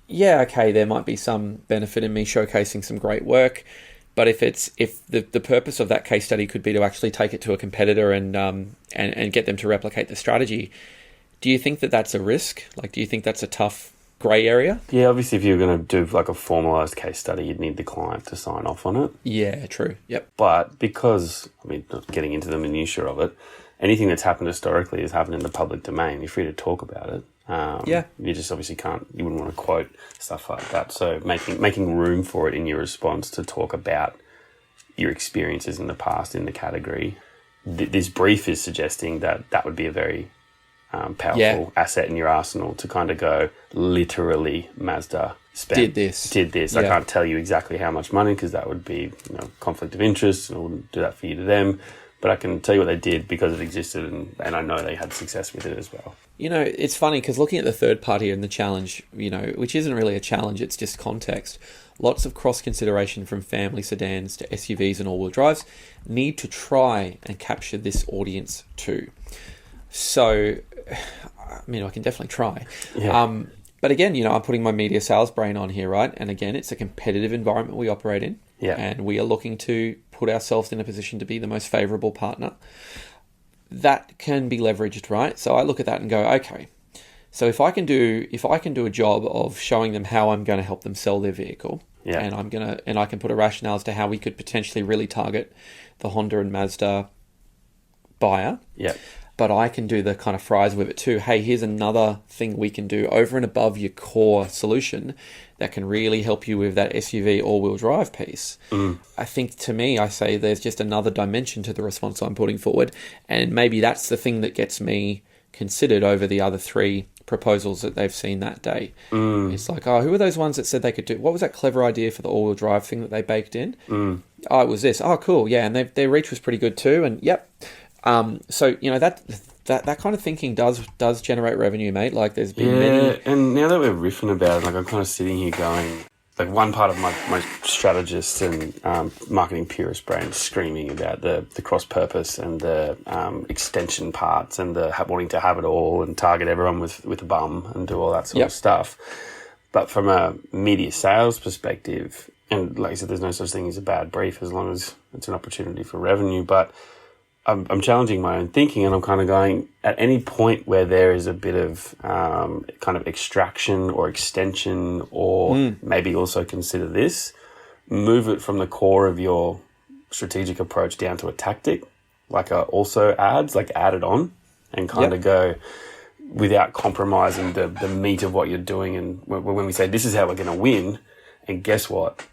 yeah, okay, there might be some benefit in me showcasing some great work. But if the purpose of that case study could be to actually take it to a competitor and get them to replicate the strategy, do you think that that's a risk? Like, do you think that's a tough grey area? Yeah, obviously if you're going to do like a formalised case study, you'd need the client to sign off on it. Yeah, true. Yep. But because, I mean, not getting into the minutiae of it, anything that's happened historically has happened in the public domain. You're free to talk about it. You just obviously you wouldn't want to quote stuff like that. So making room for it in your response to talk about your experiences in the past in the category. This brief is suggesting that would be a very powerful asset in your arsenal to kind of go, literally, Mazda did this. Yeah. I can't tell you exactly how much money because that would be conflict of interest, and I wouldn't do that for you to them. But I can tell you what they did because it existed, and I know they had success with it as well. It's funny because looking at the third party and the challenge, which isn't really a challenge, it's just context. Lots of cross-consideration from family sedans to SUVs and all-wheel drives. Need to try and capture this audience too. So, I can definitely try. Yeah. But again, I'm putting my media sales brain on here, right? And again, it's a competitive environment we operate in. Yeah. And we are looking to put ourselves in a position to be the most favorable partner. That can be leveraged, right? So I look at that and go, okay, so if I can do a job of showing them how I'm going to help them sell their vehicle, and I can put a rationale as to how we could potentially really target the Honda and Mazda buyer. Yeah. But I can do the kind of fries with it too. Hey, here's another thing we can do over and above your core solution that can really help you with that SUV all-wheel drive piece. I think, to me, I say there's just another dimension to the response I'm putting forward, and maybe that's the thing that gets me considered over the other 3 proposals that they've seen that day. It's like, oh, who are those ones that said they could do? What was that clever idea for the all-wheel drive thing that they baked in? Oh, it was this. Oh, cool. Yeah, and their reach was pretty good too. And yep. So that kind of thinking does generate revenue, mate. Like, there's been many. And now that we're riffing about it, like, I'm kind of sitting here going, like, one part of my strategist and marketing purist brain is screaming about the cross purpose and the extension parts and the wanting to have it all and target everyone with a bum and do all that sort of stuff. But from a media sales perspective, and like I said, there's no such thing as a bad brief as long as it's an opportunity for revenue. But I'm challenging my own thinking, and I'm kind of going, at any point where there is a bit of kind of extraction or extension, or maybe also consider this, move it from the core of your strategic approach down to a tactic, like also ads, like add it on, and kind of go without compromising the meat of what you're doing. And when we say this is how we're going to win, and guess what?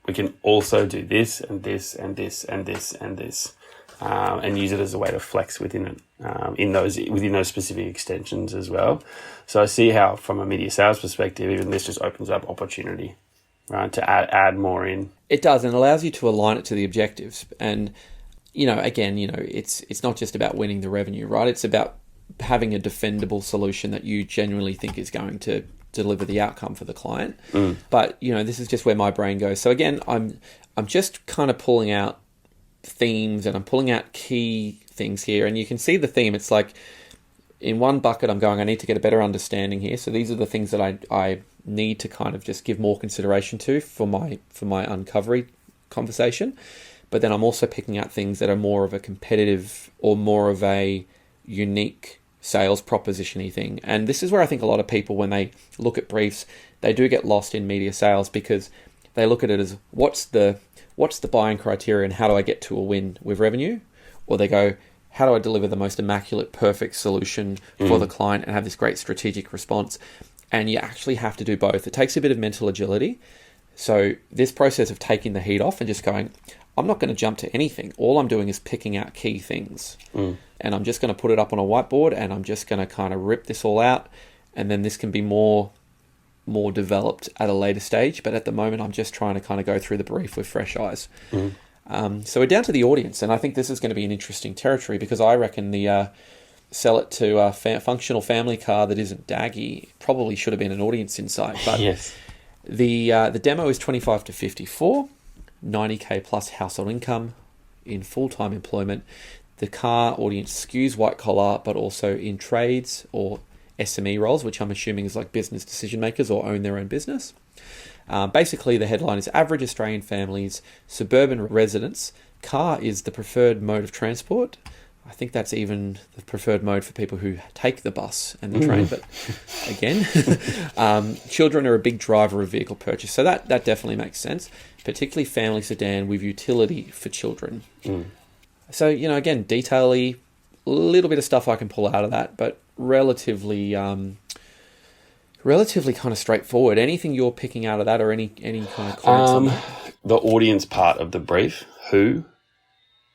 We can also do this and this and this and this and this. And use it as a way to flex within it, within those specific extensions as well. So I see how, from a media sales perspective, even this just opens up opportunity, right, to add more in. It does, and allows you to align it to the objectives. And again, it's not just about winning the revenue, right? It's about having a defendable solution that you genuinely think is going to deliver the outcome for the client. But this is just where my brain goes. So again, I'm just kind of pulling out themes, and I'm pulling out key things here, and you can see the theme. It's like, in one bucket I'm going, I need to get a better understanding here, so these are the things that I need to kind of just give more consideration to for my uncovery conversation. But then I'm also picking out things that are more of a competitive or more of a unique sales proposition-y thing. And this is where I think a lot of people, when they look at briefs, they do get lost in media sales, because they look at it as, what's the buying criteria and how do I get to a win with revenue? Or they go, how do I deliver the most immaculate, perfect solution for the client and have this great strategic response? And you actually have to do both. It takes a bit of mental agility. So this process of taking the heat off and just going, I'm not going to jump to anything. All I'm doing is picking out key things. And I'm just going to put it up on a whiteboard, and I'm just going to kind of rip this all out. And then this can be more developed at a later stage, but at the moment I'm just trying to kind of go through the brief with fresh eyes. So we're down to the audience, and I think this is going to be an interesting territory, because I reckon the sell it to a functional family car that isn't daggy probably should have been an audience insight. But the demo is 25 to 54, 90k plus household income in full-time employment. The car audience skews white collar, but also in trades or SME roles, which I'm assuming is like business decision makers or own their own business. Basically, the headline is average Australian families, suburban residents, car is the preferred mode of transport. I think that's even the preferred mode for people who take the bus and the train. But again, children are a big driver of vehicle purchase. So that definitely makes sense, particularly family sedan with utility for children. So, again, detail-y, a little bit of stuff I can pull out of that, but relatively kind of straightforward. Anything you're picking out of that, or any kind of comments on that? The audience part of the brief, who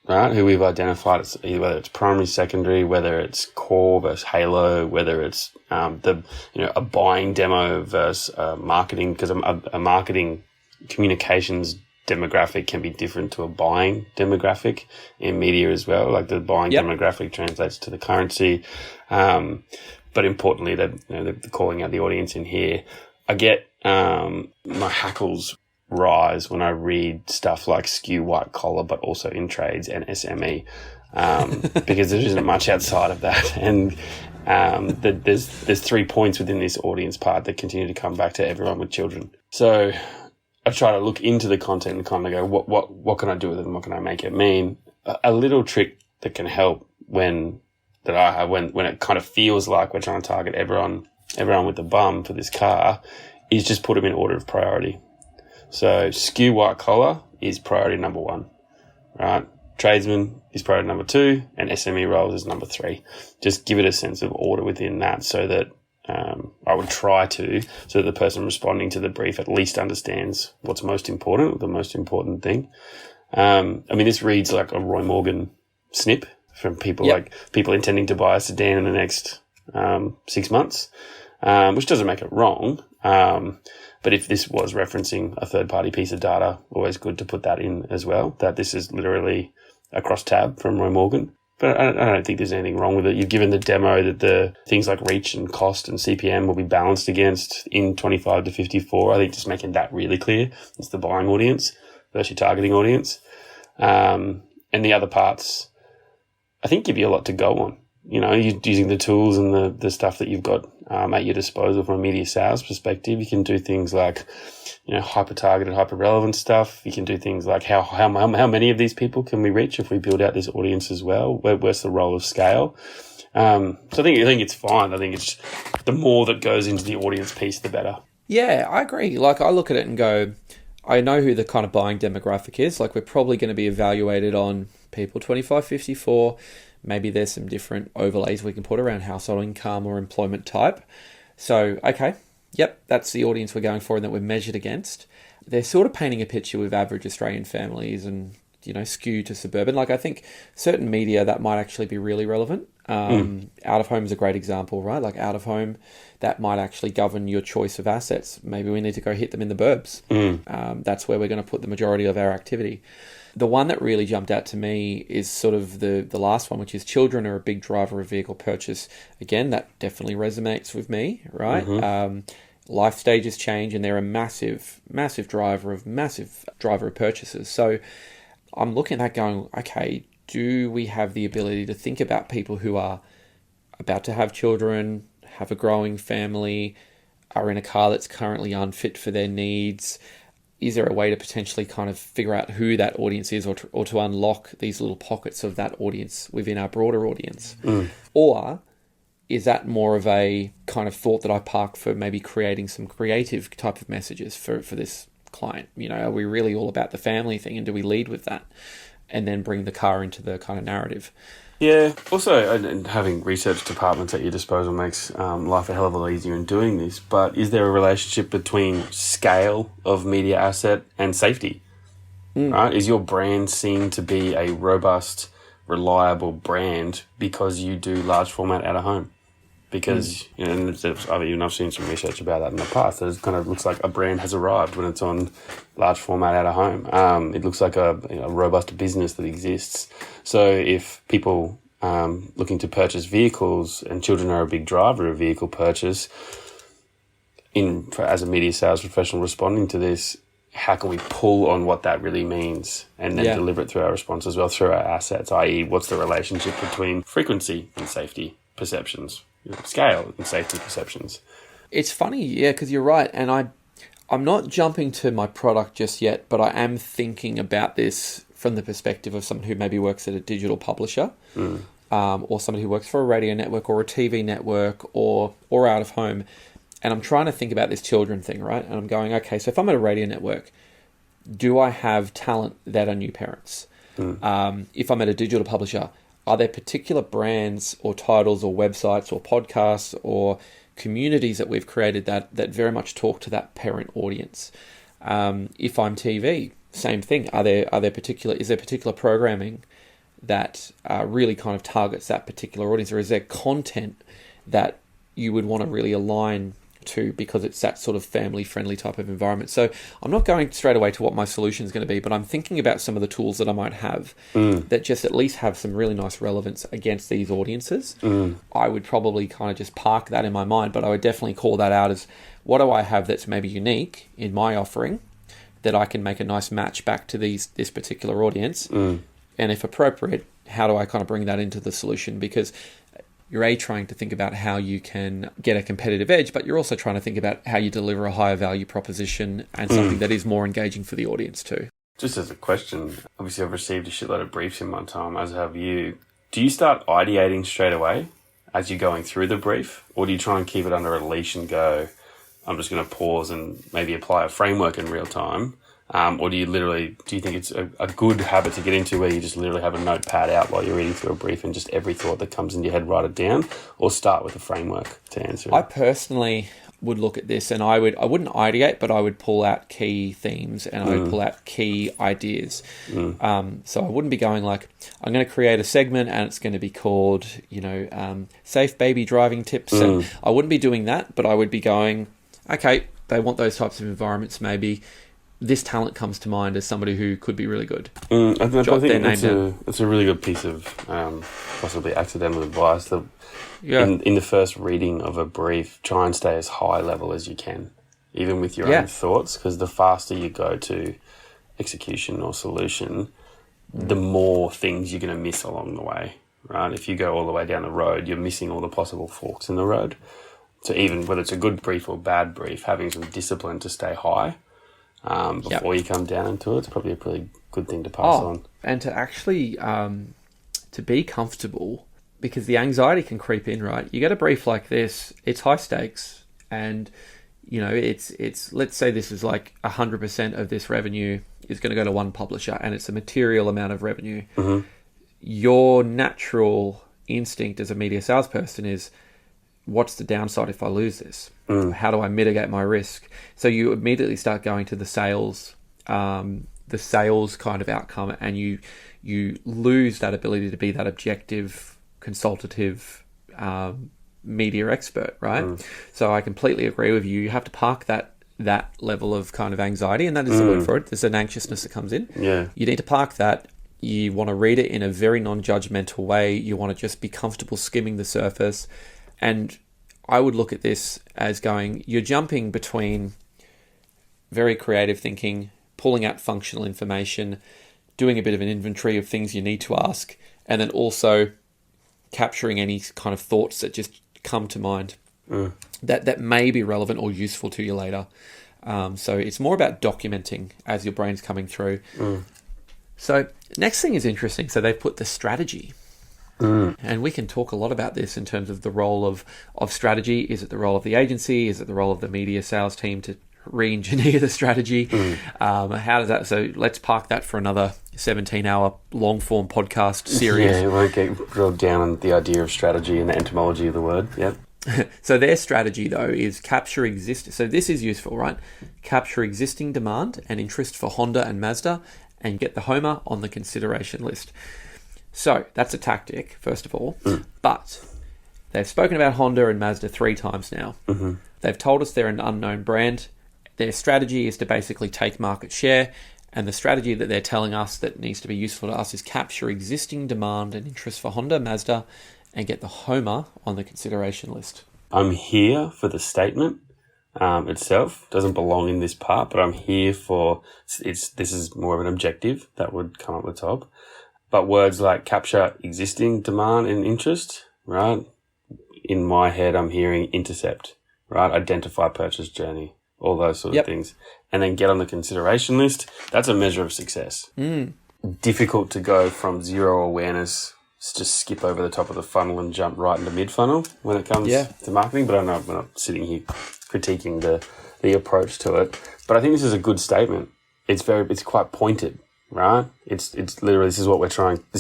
we've identified, whether it's primary, secondary, whether it's core versus halo, whether it's a buying demo versus marketing, because a marketing communications demographic can be different to a buying demographic in media as well. Like, the buying demographic translates to the currency. But importantly, they're calling out the audience in here. I get my hackles rise when I read stuff like skew white collar, but also in trades and SME, because there isn't much outside of that. And that there's 3 points within this audience part that continue to come back to everyone with children. So I try to look into the content and kind of go, what can I do with it and what can I make it mean? A little trick that can help when it kind of feels like we're trying to target everyone with the bum for this car is just put them in order of priority. So skew white collar is priority number 1, right? Tradesman is priority number 2, and SME roles is number 3. Just give it a sense of order within that so that I would try to, so that the person responding to the brief at least understands what's most important, the most important thing. This reads like a Roy Morgan snip from people like people intending to buy a sedan in the next 6 months, which doesn't make it wrong. But if this was referencing a third-party piece of data, always good to put that in as well, that this is literally a cross-tab from Roy Morgan. But I don't think there's anything wrong with it. You've given the demo that the things like reach and cost and CPM will be balanced against in 25 to 54. I think just making that really clear. It's the buying audience versus your targeting audience. And the other parts, I think, give you a lot to go on. You know, you're using the tools and the stuff that you've got at your disposal from a media sales perspective. You can do things like, you know, hyper-targeted, hyper-relevant stuff. You can do things like how many of these people can we reach if we build out this audience as well? Where's the role of scale? So I think it's fine. I think it's the more that goes into the audience piece, the better. Yeah, I agree. Like, I look at it and go, I know who the kind of buying demographic is. Like, we're probably going to be evaluated on people 25, 54. Maybe there's some different overlays we can put around household income or employment type. So, okay, yep, that's the audience we're going for and that we're measured against. They're sort of painting a picture with average Australian families and, you know, skew to suburban. Like, I think certain media that might actually be really relevant. Out of home is a great example, right? Like, out of home, that might actually govern your choice of assets. Maybe we need to go hit them in the burbs. That's where we're going to put the majority of our activity. The one that really jumped out to me is sort of the last one, which is children are a big driver of vehicle purchase. Again, that definitely resonates with me, right? Life stages change and they're a massive driver of purchases. So I'm looking at that going, okay, do we have the ability to think about people who are about to have children, have a growing family, are in a car that's currently unfit for their needs? Is there a way to potentially kind of figure out who that audience is or to unlock these little pockets of that audience within our broader audience? Or is that more of a kind of thought that I park for maybe creating some creative type of messages for this client? You know, are we really all about the family thing and do we lead with that and then bring the car into the kind of narrative? Yeah. Also, and having research departments at your disposal makes life a hell of a lot easier in doing this. But is there a relationship between scale of media asset and safety? Right? Is your brand seen to be a robust, reliable brand because you do large format out of home? Because, you know, and I've seen some research about that in the past, that it kind of looks like a brand has arrived when it's on large format out of home. It looks like a robust business that exists. So if people looking to purchase vehicles and children are a big driver of vehicle purchase, as a media sales professional responding to this, how can we pull on what that really means and then deliver it through our response as well, through our assets, i.e. what's the relationship between frequency and safety perceptions? Scale and safety perceptions. It's funny, yeah, because you're right. And I'm not jumping to my product just yet, but I am thinking about this from the perspective of someone who maybe works at a digital publisher or somebody who works for a radio network or a TV network or out of home. And I'm trying to think about this children thing, right? And I'm going, okay, so if I'm at a radio network, do I have talent that are new parents? If I'm at a digital publisher, are there particular brands or titles or websites or podcasts or communities that we've created that very much talk to that parent audience? If I'm TV, same thing. Is there particular programming that really kind of targets that particular audience, or is there content that you would want to really align to because it's that sort of family-friendly type of environment? So I'm not going straight away to what my solution is going to be, but I'm thinking about some of the tools that I might have that just at least have some really nice relevance against these audiences. I would probably kind of just park that in my mind, but I would definitely call that out as, what do I have that's maybe unique in my offering that I can make a nice match back to this particular audience? And if appropriate, how do I kind of bring that into the solution? Because you're trying to think about how you can get a competitive edge, but you're also trying to think about how you deliver a higher value proposition and something that is more engaging for the audience too. Just as a question, obviously I've received a shitload of briefs in my time, as have you. Do you start ideating straight away as you're going through the brief, or do you try and keep it under a leash and go, I'm just going to pause and maybe apply a framework in real time? Or do you think it's a good habit to get into where you just literally have a notepad out while you're reading through a brief and just every thought that comes into your head, write it down, or start with a framework to answer it? I personally would look at this and I wouldn't ideate, but I would pull out key themes and I would pull out key ideas. So I wouldn't be going like, I'm going to create a segment and it's going to be called, safe baby driving tips. And I wouldn't be doing that, but I would be going, okay, they want those types of environments maybe. This talent comes to mind as somebody who could be really good. I think it's a really good piece of possibly accidental advice. In the first reading of a brief, try and stay as high level as you can, even with your own thoughts, because the faster you go to execution or solution, the more things you're going to miss along the way, right? If you go all the way down the road, you're missing all the possible forks in the road. So even whether it's a good brief or bad brief, having some discipline to stay high before you come down into it's probably a pretty good thing to pass on. And to actually to be comfortable, because the anxiety can creep in, right? You get a brief like this, it's high stakes, and it's let's say this is like 100% of this revenue is going to go to one publisher, and it's a material amount of revenue. Your natural instinct as a media salesperson is, what's the downside if I lose this? How do I mitigate my risk? So you immediately start going to the sales kind of outcome, and you lose that ability to be that objective, consultative media expert, right? So I completely agree with you. You have to park that level of kind of anxiety, and that is the word for it. There's an anxiousness that comes in. You need to park that. You want to read it in a very non-judgmental way. You want to just be comfortable skimming the surface. And I would look at this as going, you're jumping between very creative thinking, pulling out functional information, doing a bit of an inventory of things you need to ask, and then also capturing any kind of thoughts that just come to mind that may be relevant or useful to you later. So it's more about documenting as your brain's coming through. So next thing is interesting. So they've put the strategy. And we can talk a lot about this in terms of the role of strategy. Is it the role of the agency? Is it the role of the media sales team to re-engineer the strategy? How does that... So let's park that for another 17-hour long-form podcast series. Yeah, we won't get drilled down on the idea of strategy and the etymology of the word. Yep. So their strategy, though, is capture existing... So this is useful, right? Capture existing demand and interest for Honda and Mazda and get the Homer on the consideration list. So that's a tactic, first of all. But they've spoken about Honda and Mazda 3 times now. They've told us they're an unknown brand. Their strategy is to basically take market share. And the strategy that they're telling us that needs to be useful to us is capture existing demand and interest for Honda, Mazda, and get the Homer on the consideration list. I'm here for the statement itself. It doesn't belong in this part, but I'm here for... This is more of an objective that would come up the top. But words like capture existing demand and interest, right? In my head, I'm hearing intercept, right? Identify purchase journey, all those sort of things. And then get on the consideration list. That's a measure of success. Difficult to go from zero awareness, just skip over the top of the funnel and jump right into mid-funnel when it comes to marketing. But I know we're not sitting here critiquing the approach to it. But I think this is a good statement. It's quite pointed. Right? It's literally, this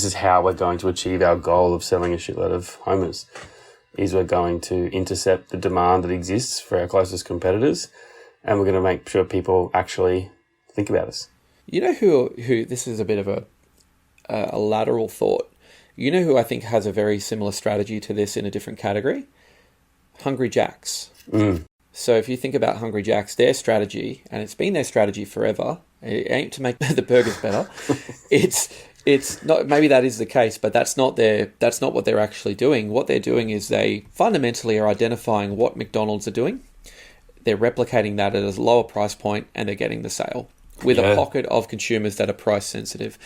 is how we're going to achieve our goal of selling a shitload of Homers, is we're going to intercept the demand that exists for our closest competitors, and we're going to make sure people actually think about us. You know who this is a bit of a lateral thought. You know who I think has a very similar strategy to this in a different category? Hungry Jacks. So if you think about Hungry Jacks, their strategy, and it's been their strategy forever, it ain't to make the burgers better. It's not, maybe that is the case, but that's not what they're actually doing. What they're doing is they fundamentally are identifying what McDonald's are doing. They're replicating that at a lower price point, and they're getting the sale with a pocket of consumers that are price sensitive.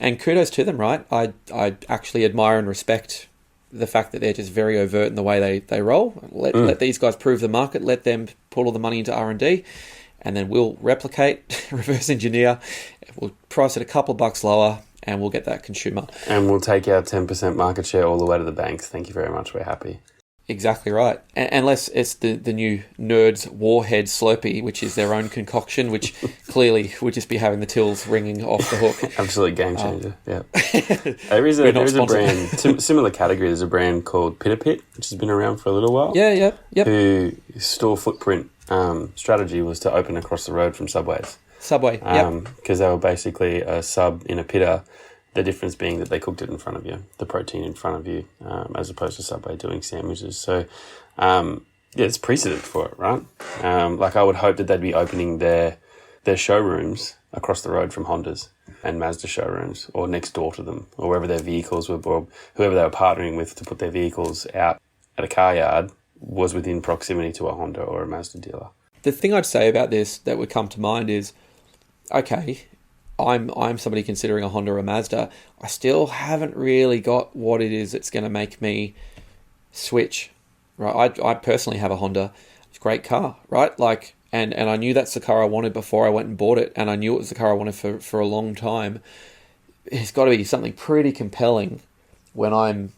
And kudos to them, right? I actually admire and respect the fact that they're just very overt in the way they roll. Let these guys prove the market. Let them put all the money into R&D, and then we'll replicate, reverse engineer. We'll price it a couple bucks lower, and we'll get that consumer. And we'll take our 10% market share all the way to the banks. Thank you very much. We're happy. Exactly right. Unless it's the new Nerds Warhead Slurpee, which is their own concoction, which clearly would just be having the tills ringing off the hook. Absolute game changer. Yeah. There is a brand, similar category. There's a brand called Pita Pit, which has been around for a little while. Yeah. Whose store footprint strategy was to open across the road from Subways. Subway, because they were basically a sub in a pita. The difference being that they cooked it in front of you, the protein in front of you, as opposed to Subway doing sandwiches. So, it's precedent for it, right? I would hope that they'd be opening their showrooms across the road from Honda's and Mazda showrooms, or next door to them, or wherever their vehicles were, or whoever they were partnering with to put their vehicles out at a car yard was within proximity to a Honda or a Mazda dealer. The thing I'd say about this that would come to mind is, okay, I'm somebody considering a Honda or a Mazda. I still haven't really got what it is that's going to make me switch, right? I personally have a Honda. It's a great car, right? And I knew that's the car I wanted before I went and bought it, and I knew it was the car I wanted for a long time. It's got to be something pretty compelling when I'm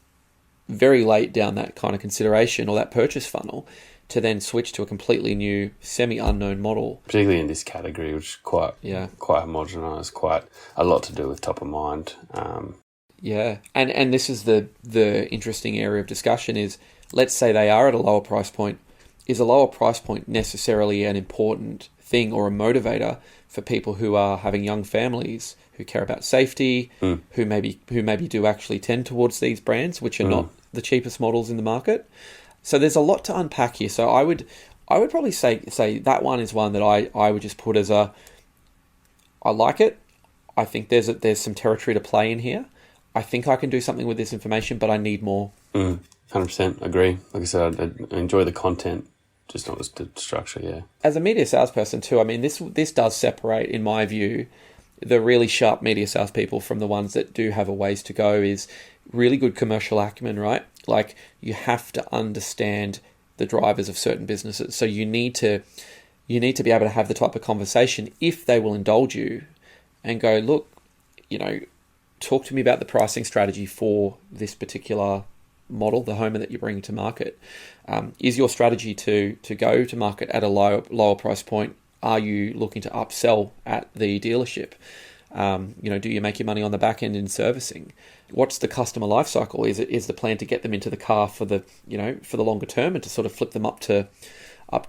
very late down that kind of consideration or that purchase funnel to then switch to a completely new, semi-unknown model. Particularly in this category, which is quite homogenised, quite a lot to do with top of mind. Yeah, and this is the interesting area of discussion is, let's say they are at a lower price point. Is a lower price point necessarily an important thing or a motivator for people who are having young families, who care about safety, who maybe do actually tend towards these brands, which are not the cheapest models in the market? So there's a lot to unpack here. So I would probably say that one is one that I would just put as I like it. I think there's some territory to play in here. I think I can do something with this information, but I need more. 100% agree. Like I said, I enjoy the content, just not the structure, yeah. As a media salesperson too, I mean, this does separate, in my view, the really sharp media salespeople from the ones that do have a ways to go. Is really good commercial acumen, right? Like, you have to understand the drivers of certain businesses. So you need to be able to have the type of conversation, if they will indulge you, and go, look, talk to me about the pricing strategy for this particular model, the Homer that you're bringing to market. Is your strategy to go to market at a lower price point? Are you looking to upsell at the dealership? Do you make your money on the back end in servicing? What's the customer life cycle? Is the plan to get them into the car for the longer term and to sort of flip them up to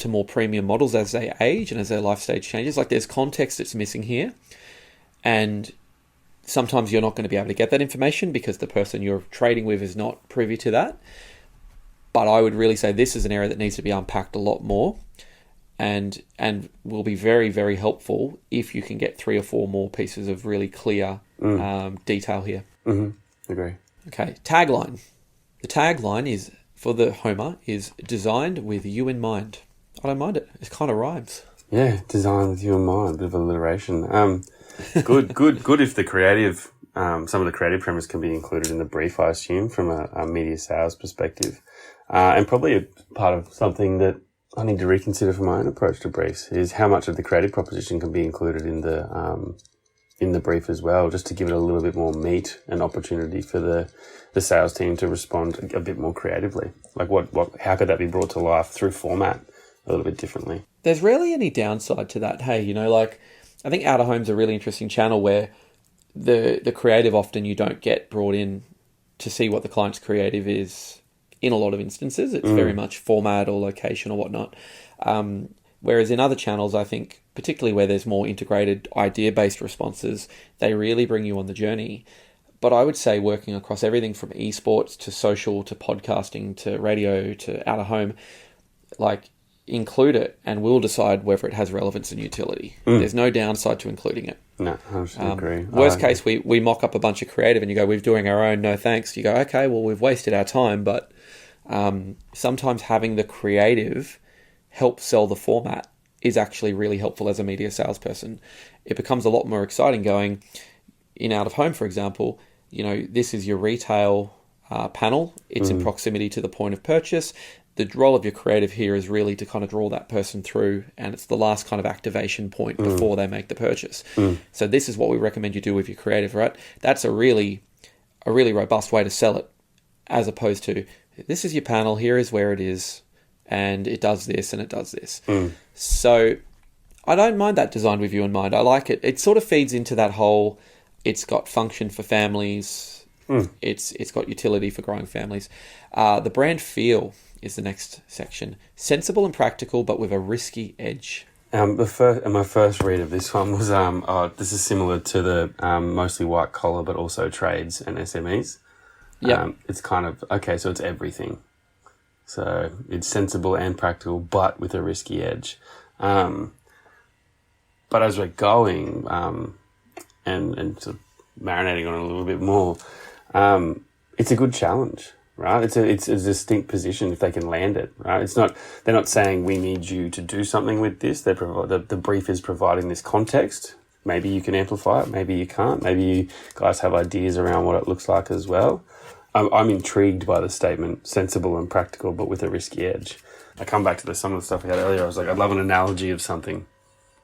more premium models as they age and as their life stage changes? Like, there's context that's missing here, and sometimes you're not going to be able to get that information because the person you're trading with is not privy to that. But I would really say this is an area that needs to be unpacked a lot more, and will be very, very helpful if you can get 3 or 4 more pieces of really clear detail here. Agree. Okay, tagline. The tagline is, for the Homer, is designed with you in mind. I don't mind it. It kind of rhymes. Yeah, designed with you in mind. Bit of alliteration. Good if the creative, some of the creative premise can be included in the brief, I assume, from a media sales perspective. And probably a part of something that I need to reconsider for my own approach to briefs is how much of the creative proposition can be included in the brief as well, just to give it a little bit more meat and opportunity for the sales team to respond a bit more creatively. Like how could that be brought to life through format a little bit differently? There's rarely any downside to that. Hey, I think Out of Home's a really interesting channel where the creative, often you don't get brought in to see what the client's creative is. In a lot of instances, it's very much format or location or whatnot. Whereas in other channels, I think, particularly where there's more integrated idea-based responses, they really bring you on the journey. But I would say working across everything from esports to social to podcasting to radio to Out of Home, include it, and we'll decide whether it has relevance and utility. There's no downside to including it. No, I agree. Worst case, we mock up a bunch of creative and you go, we're doing our own, no thanks. You go, okay, well, we've wasted our time, but sometimes having the creative help sell the format is actually really helpful as a media salesperson. It becomes a lot more exciting going in Out of Home, for example. This is your retail panel. It's in proximity to the point of purchase. The role of your creative here is really to kind of draw that person through, and it's the last kind of activation point before they make the purchase. So this is what we recommend you do with your creative, right? That's a really robust way to sell it, as opposed to, this is your panel, here is where it is, and it does this and it does this. So I don't mind that design with you in mind. I like it. It sort of feeds into that whole, it's got function for families, it's got utility for growing families. The brand feel is the next section. Sensible and practical, but with a risky edge. My first read of this one was, this is similar to the mostly white collar, but also trades and SMEs. Yeah. It's kind of, okay, so it's everything. So it's sensible and practical, but with a risky edge. But as we're going, and sort of marinating on it a little bit more, it's a good challenge. Right, it's a distinct position if they can land it. Right, they're not saying we need you to do something with this. The brief is providing this context. Maybe you can amplify it. Maybe you can't. Maybe you guys have ideas around what it looks like as well. I'm intrigued by the statement, sensible and practical, but with a risky edge. I come back to some of the stuff we had earlier. I was like, I'd love an analogy of something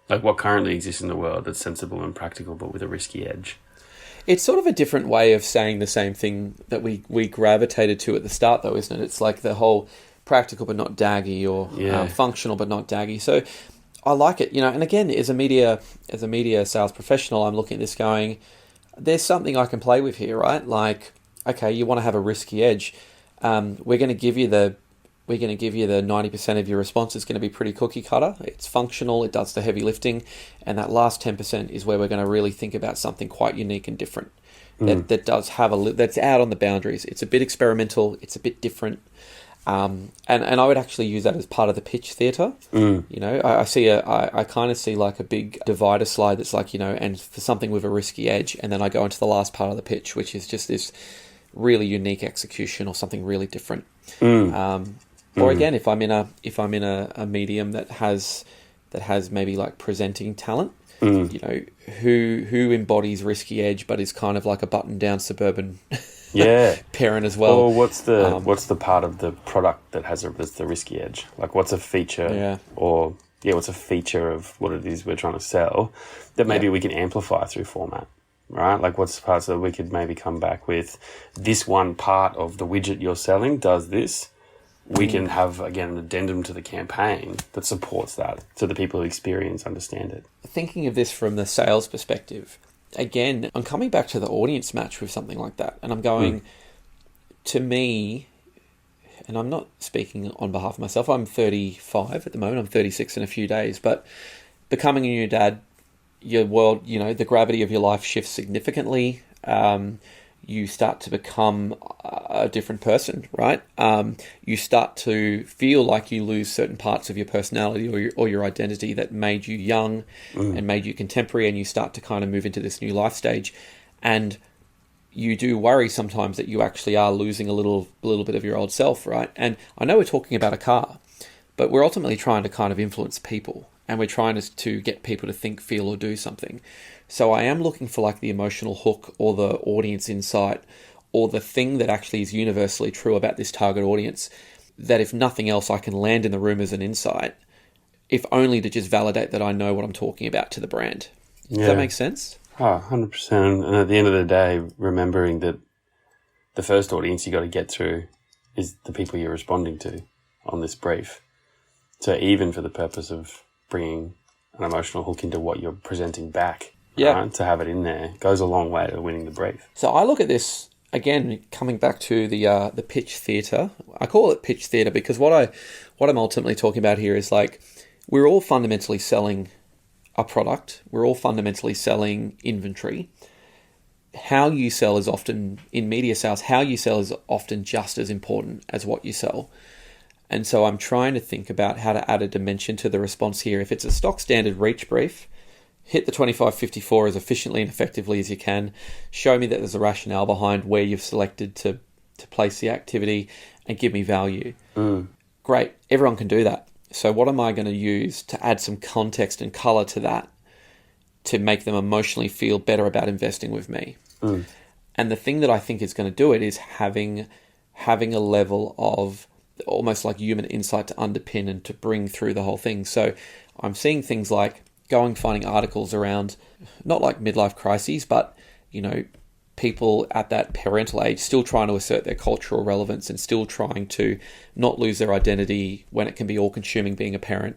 like what currently exists in the world that's sensible and practical, but with a risky edge. It's sort of a different way of saying the same thing that we gravitated to at the start, though, isn't it? It's like the whole practical but not daggy, or functional but not daggy. So I like it, And again, as a media sales professional, I'm looking at this going, there's something I can play with here, right? Like, okay, you want to have a risky edge. We're going to give you the 90% of your response is going to be pretty cookie cutter. It's functional, it does the heavy lifting, and that last 10% is where we're going to really think about something quite unique and different. That does have that's out on the boundaries. It's a bit experimental, it's a bit different, and I would actually use that as part of the pitch theatre. I kind of see like a big divider slide that's like, and for something with a risky edge, and then I go into the last part of the pitch, which is just this really unique execution or something really different. Or again, if I'm in a medium that has maybe like presenting talent, who embodies risky edge, but is kind of like a button down suburban parent as well. Or what's the part of the product that has the risky edge? Like what's a feature what's a feature of what it is we're trying to sell that maybe we can amplify through format? Right? Like what's the part that we could maybe come back with, this one part of the widget you're selling does this. We can have, again, an addendum to the campaign that supports that, so the people who experience understand it. Thinking of this from the sales perspective, again, I'm coming back to the audience match with something like that, and I'm going, to me, and I'm not speaking on behalf of myself, I'm 35 at the moment, I'm 36 in a few days, but becoming a new dad, your world, the gravity of your life shifts significantly. You start to become a different person, right? You start to feel like you lose certain parts of your personality or your identity that made you young and made you contemporary, and you start to kind of move into this new life stage. And you do worry sometimes that you actually are losing a little bit of your old self, right? And I know we're talking about a car, but we're ultimately trying to kind of influence people, and we're trying to get people to think, feel, or do something. So I am looking for like the emotional hook or the audience insight or the thing that actually is universally true about this target audience, that if nothing else, I can land in the room as an insight, if only to just validate that I know what I'm talking about to the brand. Does that make sense? 100%. And at the end of the day, remembering that the first audience you got to get through is the people you're responding to on this brief. So even for the purpose of bringing an emotional hook into what you're presenting back, to have it in there goes a long way to winning the brief. So I look at this, again, coming back to the pitch theatre. I call it pitch theatre because what I'm ultimately talking about here is like, we're all fundamentally selling a product. We're all fundamentally selling inventory. How you sell is often, in media sales, how you sell is often just as important as what you sell. And so I'm trying to think about how to add a dimension to the response here. If it's a stock standard reach brief, hit the 25-54 as efficiently and effectively as you can. Show me that there's a rationale behind where you've selected to place the activity, and give me value. Great. Everyone can do that. So what am I going to use to add some context and color to that to make them emotionally feel better about investing with me? And the thing that I think is going to do it is having a level of almost like human insight to underpin and to bring through the whole thing. So I'm seeing things like finding articles around not like midlife crises, but, people at that parental age still trying to assert their cultural relevance and still trying to not lose their identity when it can be all-consuming being a parent.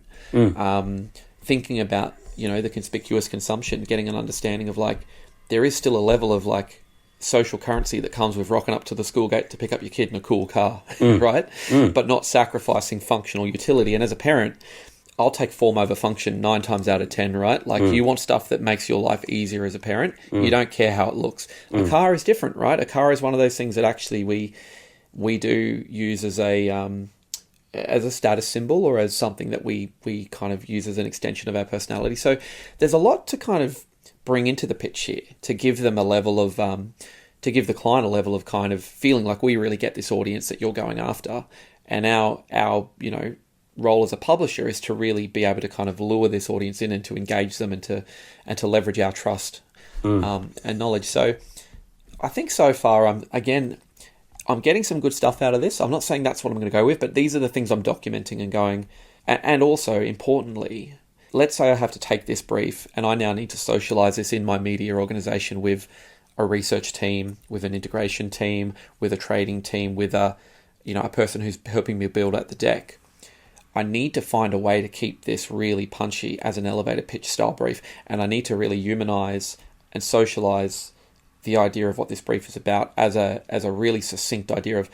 Thinking about, the conspicuous consumption, getting an understanding of like, there is still a level of like social currency that comes with rocking up to the school gate to pick up your kid in a cool car, right? But not sacrificing functional utility. And as a parent, I'll take form over function 9 times out of 10, right? Like you want stuff that makes your life easier as a parent. You don't care how it looks. A car is different, right? A car is one of those things that actually we do use as a status symbol or as something that we kind of use as an extension of our personality. So there's a lot to kind of bring into the pitch here to give them a level of, to give the client a level of kind of feeling like we really get this audience that you're going after. And our role as a publisher is to really be able to kind of lure this audience in and to engage them and to leverage our trust and knowledge. So I think so far I'm getting some good stuff out of this. I'm not saying that's what I'm going to go with, but these are the things I'm documenting and going. And also, importantly, let's say I have to take this brief and I now need to socialize this in my media organization with a research team, with an integration team, with a trading team, with a person who's helping me build out the deck. I need to find a way to keep this really punchy as an elevator pitch style brief. And I need to really humanize and socialize the idea of what this brief is about as a really succinct idea of,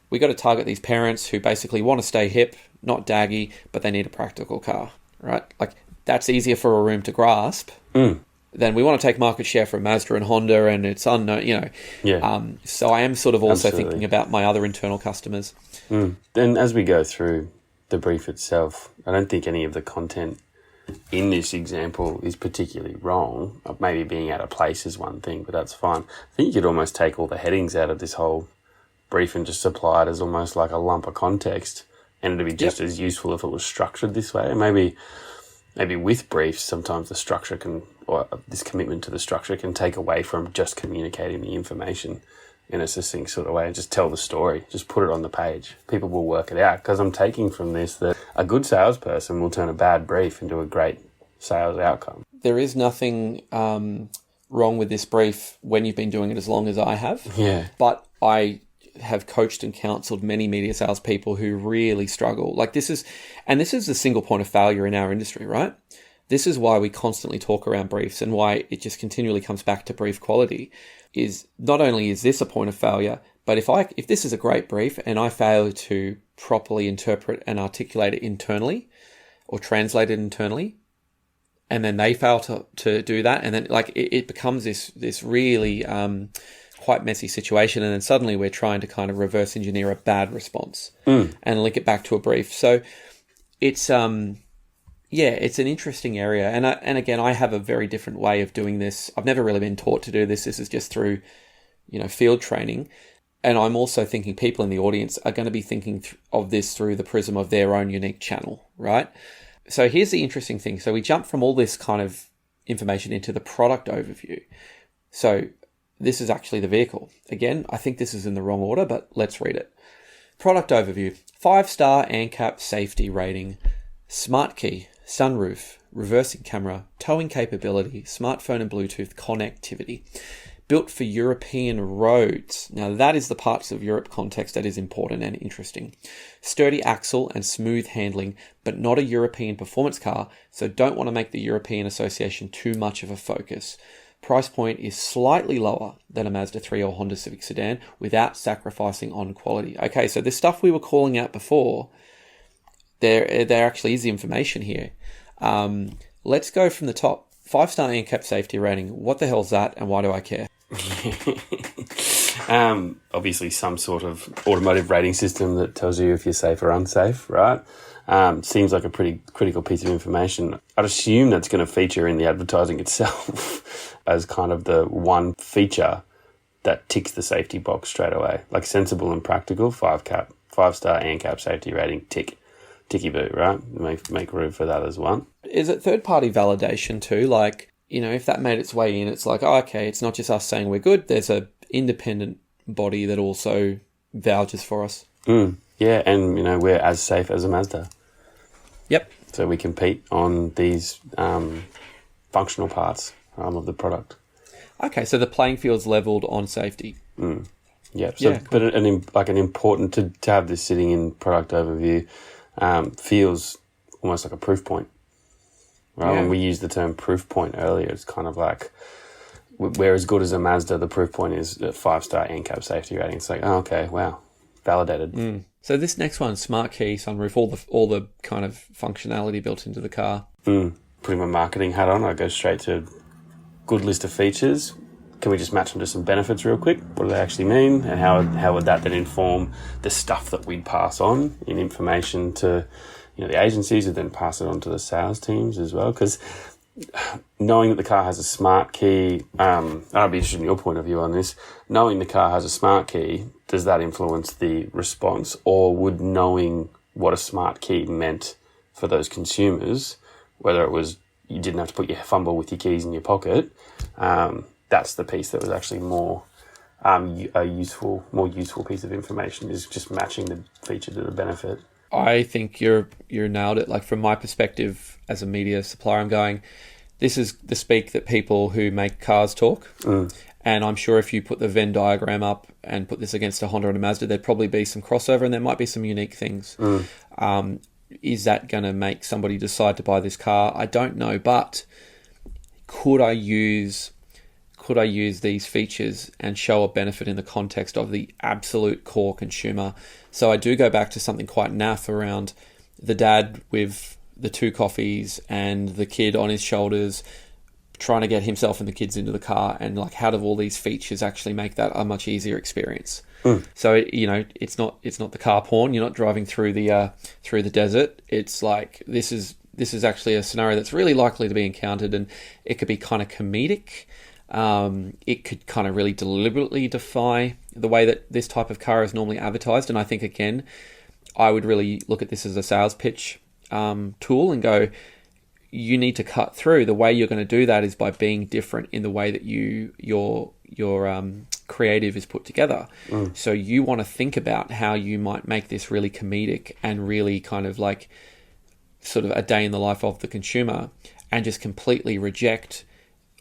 we got to target these parents who basically want to stay hip, not daggy, but they need a practical car, right? Like that's easier for a room to grasp than we want to take market share from Mazda and Honda and it's unknown, so I am sort of also thinking about my other internal customers. Then as we go through the brief itself, I don't think any of the content in this example is particularly wrong. Maybe being out of place is one thing, but that's fine. I think you could almost take all the headings out of this whole brief and just apply it as almost like a lump of context, and it'd be just as useful if it was structured this way. And maybe with briefs, sometimes the structure can, or this commitment to the structure can take away from just communicating the information in a succinct sort of way. Just tell the story. Just put it on the page. People will work it out, because I'm taking from this that a good salesperson will turn a bad brief into a great sales outcome. There is nothing wrong with this brief when you've been doing it as long as I have. Yeah. But I have coached and counseled many media salespeople who really struggle. Like this is the single point of failure in our industry, right? This is why we constantly talk around briefs and why it just continually comes back to brief quality. Is not only is this a point of failure, but if this is a great brief and I fail to properly interpret and articulate it internally or translate it internally, and then they fail to do that, and then like it becomes this really quite messy situation, and then suddenly we're trying to kind of reverse engineer a bad response and link it back to a brief. So it's it's an interesting area. And again, I have a very different way of doing this. I've never really been taught to do this. This is just through, field training. And I'm also thinking people in the audience are going to be thinking of this through the prism of their own unique channel, right? So here's the interesting thing. So we jump from all this kind of information into the product overview. So this is actually the vehicle. Again, I think this is in the wrong order, but let's read it. Product overview. 5-star ANCAP safety rating. Smart key. Sunroof, reversing camera, towing capability, smartphone and Bluetooth connectivity. Built for European roads. Now that is the parts of Europe context that is important and interesting. Sturdy axle and smooth handling, but not a European performance car, so don't want to make the European association too much of a focus. Price point is slightly lower than a Mazda 3 or Honda Civic sedan without sacrificing on quality. Okay, so the stuff we were calling out before, there actually is the information here. Let's go from the top. 5-star ANCAP safety rating. What the hell's that, and why do I care? Obviously some sort of automotive rating system that tells you if you're safe or unsafe, right? Seems like a pretty critical piece of information. I'd assume that's going to feature in the advertising itself as kind of the one feature that ticks the safety box straight away. Like sensible and practical, 5-star ANCAP safety rating, tick. Ticky boo, right? Make room for that as one. Is it third-party validation too? Like if that made its way in, it's like, oh, okay, it's not just us saying we're good. There's a independent body that also vouches for us. Yeah, and, we're as safe as a Mazda. Yep. So we compete on these functional parts of the product. Okay, so the playing field's leveled on safety. Yeah. So, Yeah, cool. but an important to have this sitting in product overview feels almost like a proof point. Right? Yeah. When we used the term proof point earlier, it's kind of like we're as good as a Mazda. The proof point is a 5-star NCAP safety rating. It's like, oh, okay, wow, validated. So this next one, smart key, sunroof, all the kind of functionality built into the car. Putting my marketing hat on, I go straight to good list of features. Can we just match them to some benefits real quick? What do they actually mean? And how would that then inform the stuff that we'd pass on in information to the agencies, who then pass it on to the sales teams as well? Because knowing that the car has a smart key, I'd be interested in your point of view on this. Knowing the car has a smart key, does that influence the response? Or would knowing what a smart key meant for those consumers, whether it was you didn't have to put your fumble with your keys in your pocket, that's the piece that was actually more more useful piece of information, is just matching the feature to the benefit. I think you're nailed it. Like, from my perspective as a media supplier, I'm going, this is the speak that people who make cars talk. And I'm sure if you put the Venn diagram up and put this against a Honda and a Mazda, there'd probably be some crossover and there might be some unique things. Is that going to make somebody decide to buy this car? I don't know, but could I use these features and show a benefit in the context of the absolute core consumer? So I do go back to something quite naff around the dad with the 2 coffees and the kid on his shoulders trying to get himself and the kids into the car, and like, how do all these features actually make that a much easier experience? So it's not the car porn. You're not driving through the desert. It's like, this is actually a scenario that's really likely to be encountered, and it could be kind of comedic. It could kind of really deliberately defy the way that this type of car is normally advertised. And I think, again, I would really look at this as a sales pitch tool and go, you need to cut through. The way you're going to do that is by being different in the way that your creative is put together. So you want to think about how you might make this really comedic and really kind of like sort of a day in the life of the consumer, and just completely reject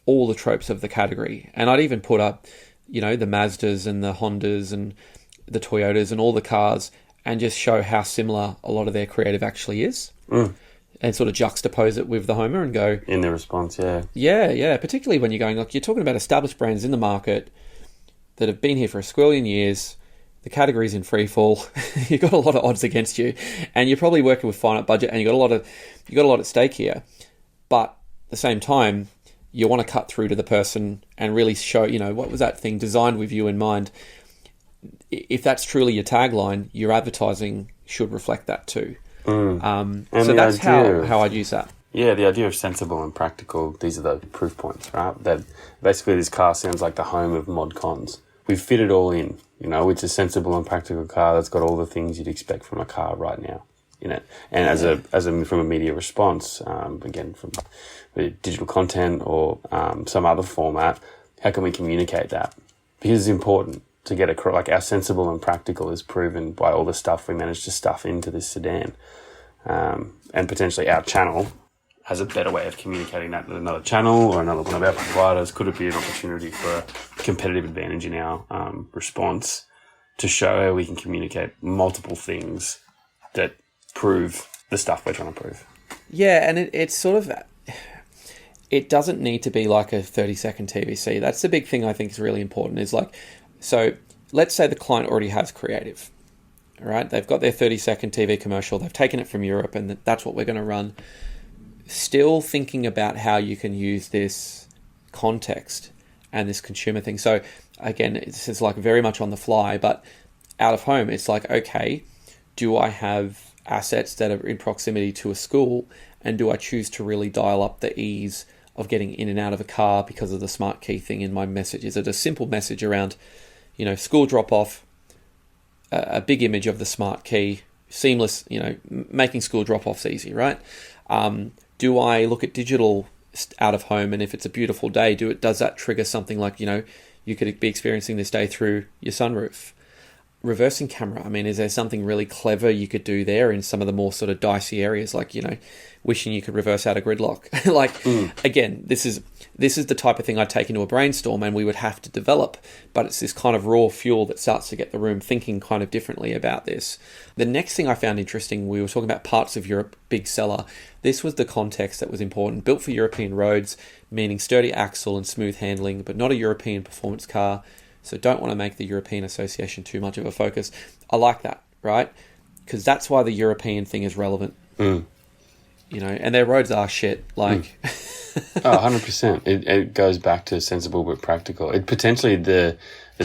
all the tropes of the category. And I'd even put up, the Mazdas and the Hondas and the Toyotas and all the cars, and just show how similar a lot of their creative actually is. And sort of juxtapose it with the Homer and go... In the response, yeah. Yeah. Particularly when you're going, like, you're talking about established brands in the market that have been here for a squillion years. The category's in free fall. You've got a lot of odds against you, and you're probably working with finite budget, and you got a lot at stake here. But at the same time, you want to cut through to the person and really show, what was that thing designed with you in mind? If that's truly your tagline, your advertising should reflect that too. So that's how I'd use that. Yeah, the idea of sensible and practical, these are the proof points, right? That basically this car sounds like the home of mod cons. We've fit it all in, it's a sensible and practical car that's got all the things you'd expect from a car right now in it. And from a media response, again, from digital content or some other format, how can we communicate that? Because it's important to get it correct. Like, our sensible and practical is proven by all the stuff we managed to stuff into this sedan. And potentially our channel has a better way of communicating that with another channel or another one of our providers. Could it be an opportunity for a competitive advantage in our response to show how we can communicate multiple things that prove the stuff we're trying to prove? Yeah, and it's sort of... It doesn't need to be like a 30-second TVC. That's the big thing I think is really important, is like... So let's say the client already has creative, all right? They've got their 30-second TV commercial. They've taken it from Europe, and that's what we're going to run. Still thinking about how you can use this context and this consumer thing. So again, this is like very much on the fly, but out of home, it's like, okay, do I have assets that are in proximity to a school, and do I choose to really dial up the ease of getting in and out of a car because of the smart key thing in my message? Is it a simple message around, school drop-off, a big image of the smart key, seamless, making school drop-offs easy, right? Do I look at digital out of home, and if it's a beautiful day, does that trigger something like, you could be experiencing this day through your sunroof? Reversing camera, I mean, is there something really clever you could do there in some of the more sort of dicey areas, like, wishing you could reverse out a gridlock? Again, this is the type of thing I'd take into a brainstorm and we would have to develop, but it's this kind of raw fuel that starts to get the room thinking kind of differently about this. The next thing I found interesting, we were talking about parts of Europe, big seller. This was the context that was important. Built for European roads, meaning sturdy axle and smooth handling, but not a European performance car. So don't want to make the European Association too much of a focus. I like that, right? Because that's why the European thing is relevant. And their roads are shit. Oh, 100%. It goes back to sensible but practical. It potentially the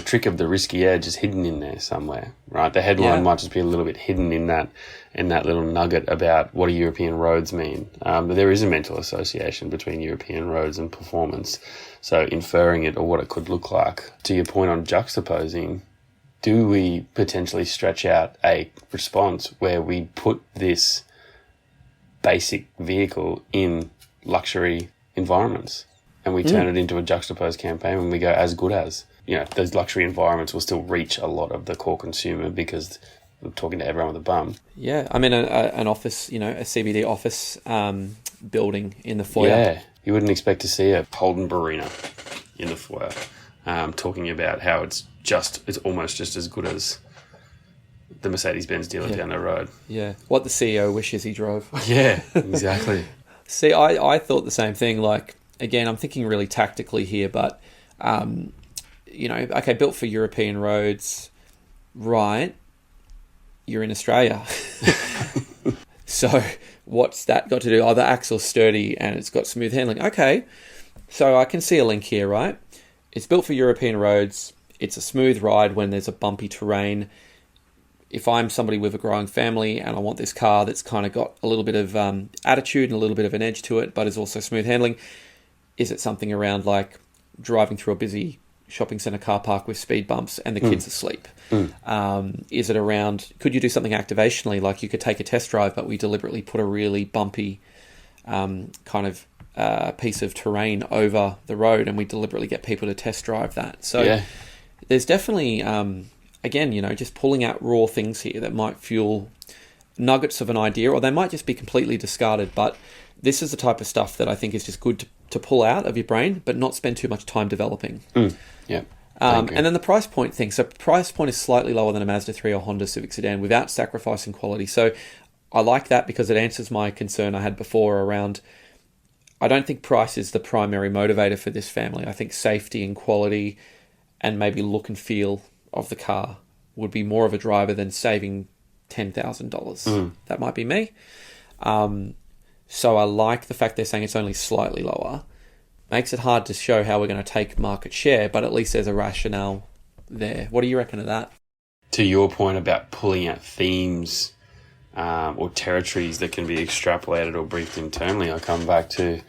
trick of the risky edge is hidden in there somewhere, right? The headline might just be a little bit hidden in that little nugget about what do European roads mean. But there is a mental association between European roads and performance. So inferring it or what it could look like. To your point on juxtaposing, do we potentially stretch out a response where we put this basic vehicle in luxury environments and we turn it into a juxtaposed campaign and we go as good as? Those luxury environments will still reach a lot of the core consumer because we're talking to everyone with a bum. Yeah, I mean, an office, a CBD office building in the foyer. Yeah, you wouldn't expect to see a Holden Barina in the foyer talking about how it's almost just as good as the Mercedes-Benz dealer down the road. Yeah, what the CEO wishes he drove. Yeah, exactly. See, I thought the same thing. Like, again, I'm thinking really tactically here, but, okay, built for European roads, right? You're in Australia. So what's that got to do? Oh, the axle's sturdy and it's got smooth handling. Okay, so I can see a link here, right? It's built for European roads. It's a smooth ride when there's a bumpy terrain. If I'm somebody with a growing family and I want this car that's kind of got a little bit of attitude and a little bit of an edge to it, but is also smooth handling, is it something around like driving through a busy shopping centre car park with speed bumps and the kids asleep? Is it around, could you do something activationally, like you could take a test drive, but we deliberately put a really bumpy kind of piece of terrain over the road and we deliberately get people to test drive that? So there's definitely, again, just pulling out raw things here that might fuel nuggets of an idea, or they might just be completely discarded. But this is the type of stuff that I think is just good to pull out of your brain, but not spend too much time developing. Yeah. And then the price point thing. So price point is slightly lower than a Mazda 3 or Honda Civic sedan without sacrificing quality. So I like that because it answers my concern I had before around, I don't think price is the primary motivator for this family. I think safety and quality and maybe look and feel of the car would be more of a driver than saving $10,000. That might be me. So I like the fact they're saying it's only slightly lower. Makes it hard to show how we're going to take market share, but at least there's a rationale there. What do you reckon of that? To your point about pulling out themes or territories that can be extrapolated or briefed internally, I come back to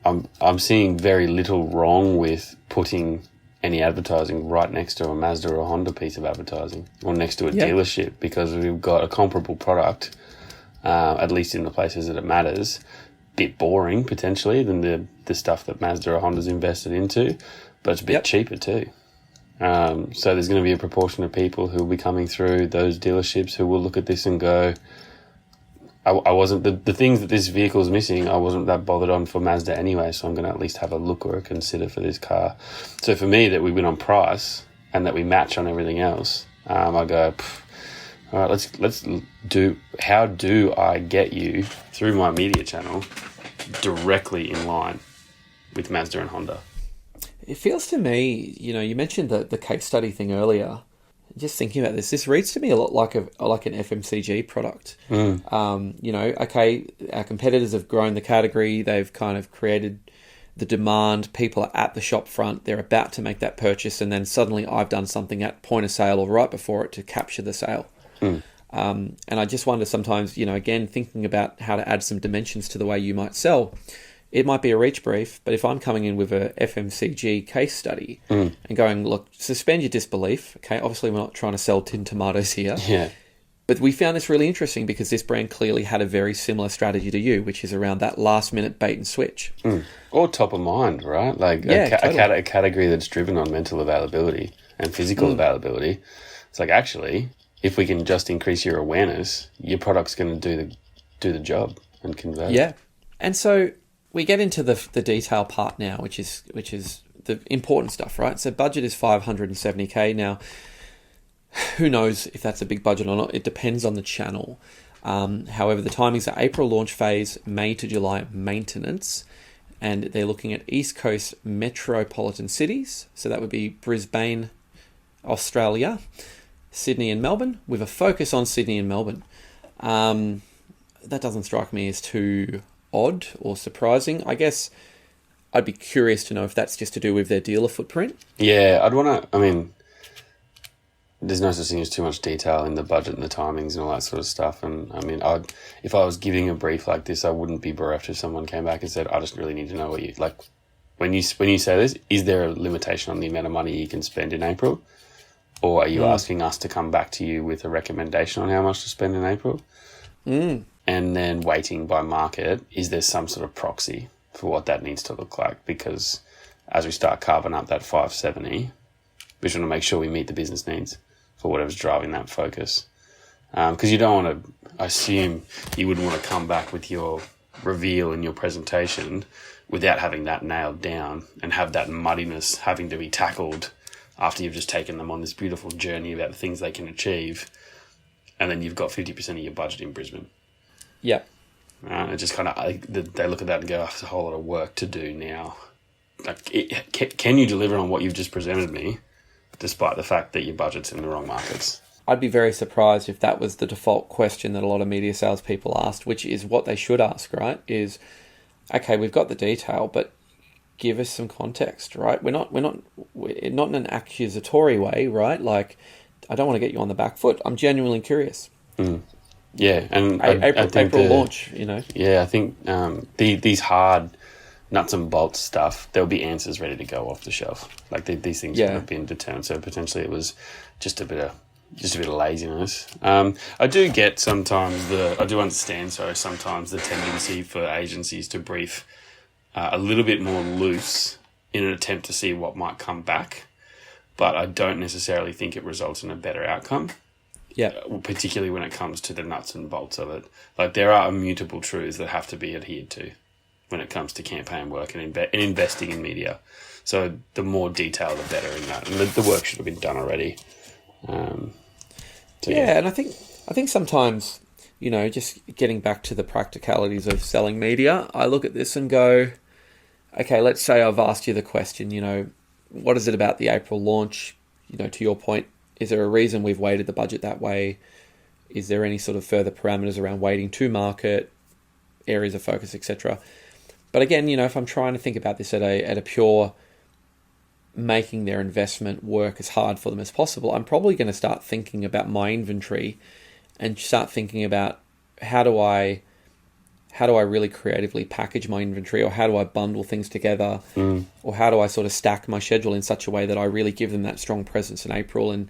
I'm seeing very little wrong with putting any advertising right next to a Mazda or a Honda piece of advertising or next to a dealership, because we've got a comparable product, at least in the places that it matters. Bit boring potentially than the stuff that Mazda or Honda's invested into, but it's a bit cheaper too. So there's going to be a proportion of people who will be coming through those dealerships who will look at this and go, I wasn't, the things that this vehicle is missing, I wasn't that bothered on for Mazda anyway, so I'm going to at least have a look or a consider for this car. So for me, that we win on price and that we match on everything else, I go, all right, let's do, how do I get you through my media channel directly in line with Mazda and Honda? It feels to me, you mentioned the case study thing earlier. Just thinking about this reads to me a lot like an FMCG product. Okay, our competitors have grown the category. They've kind of created the demand. People are at the shop front. They're about to make that purchase, and then suddenly I've done something at point of sale or right before it to capture the sale. And I just wonder sometimes, again, thinking about how to add some dimensions to the way you might sell. It might be a reach brief, but if I'm coming in with a FMCG case study and going, look, suspend your disbelief. Okay, obviously we're not trying to sell tin tomatoes here. Yeah. But we found this really interesting because this brand clearly had a very similar strategy to you, which is around that last-minute bait and switch. Or top of mind, right? Like totally. a category that's driven on mental availability and physical availability. It's like, actually, if we can just increase your awareness, your product's going to do the job and convert. Yeah. And so we get into the detail part now, which is the important stuff, right? So budget is $570K. Now, who knows if that's a big budget or not? It depends on the channel. However, the timings are April launch phase, May to July maintenance, and they're looking at East Coast metropolitan cities. So that would be Brisbane, Australia, Sydney and Melbourne, with a focus on Sydney and Melbourne. That doesn't strike me as too odd or surprising. I guess I'd be curious to know if that's just to do with their dealer footprint. Yeah, I'd want to, I mean, there's no such thing as too much detail in the budget and the timings and all that sort of stuff. And I mean, if I was giving a brief like this, I wouldn't be bereft if someone came back and said, I just really need to know what you, like, when you say this, is there a limitation on the amount of money you can spend in April? Or are you asking us to come back to you with a recommendation on how much to spend in April? And then weighting by market, is there some sort of proxy for what that needs to look like? Because as we start carving up that 570, we just want to make sure we meet the business needs for whatever's driving that focus. Because you don't want to, I assume you wouldn't want to come back with your reveal and your presentation without having that nailed down and have that muddiness having to be tackled after you've just taken them on this beautiful journey about the things they can achieve. And then you've got 50% of your budget in Brisbane. Yep. It just kind of, they look at that and go, oh, there's a whole lot of work to do now. Like, can you deliver on what you've just presented me, despite the fact that your budget's in the wrong markets? I'd be very surprised if that was the default question that a lot of media salespeople asked, which is what they should ask, right? Is, okay, we've got the detail, but give us some context, right? We're not in an accusatory way, right? Like, I don't want to get you on the back foot. I'm genuinely curious. Yeah, and I think April launch, you know. Yeah, I think these hard nuts and bolts stuff, there'll be answers ready to go off the shelf. Like these things have been determined, so potentially it was just a bit of laziness. I do get sometimes I do understand. So sometimes the tendency for agencies to brief a little bit more loose in an attempt to see what might come back, but I don't necessarily think it results in a better outcome. Yeah, particularly when it comes to the nuts and bolts of it. Like, there are immutable truths that have to be adhered to when it comes to campaign work and investing in media. So the more detail, the better in that. And the work should have been done already. And I think sometimes, you know, just getting back to the practicalities of selling media, I look at this and go, okay, let's say I've asked you the question, you know, what is it about the April launch? You know, to your point, is there a reason we've weighted the budget that way? Is there any sort of further parameters around weighting to market, areas of focus, etc.? But again, you know, if I'm trying to think about this at a pure making their investment work as hard for them as possible, I'm probably going to start thinking about my inventory and start thinking about how do I really creatively package my inventory, or how do I bundle things together, or how do I sort of stack my schedule in such a way that I really give them that strong presence in April, and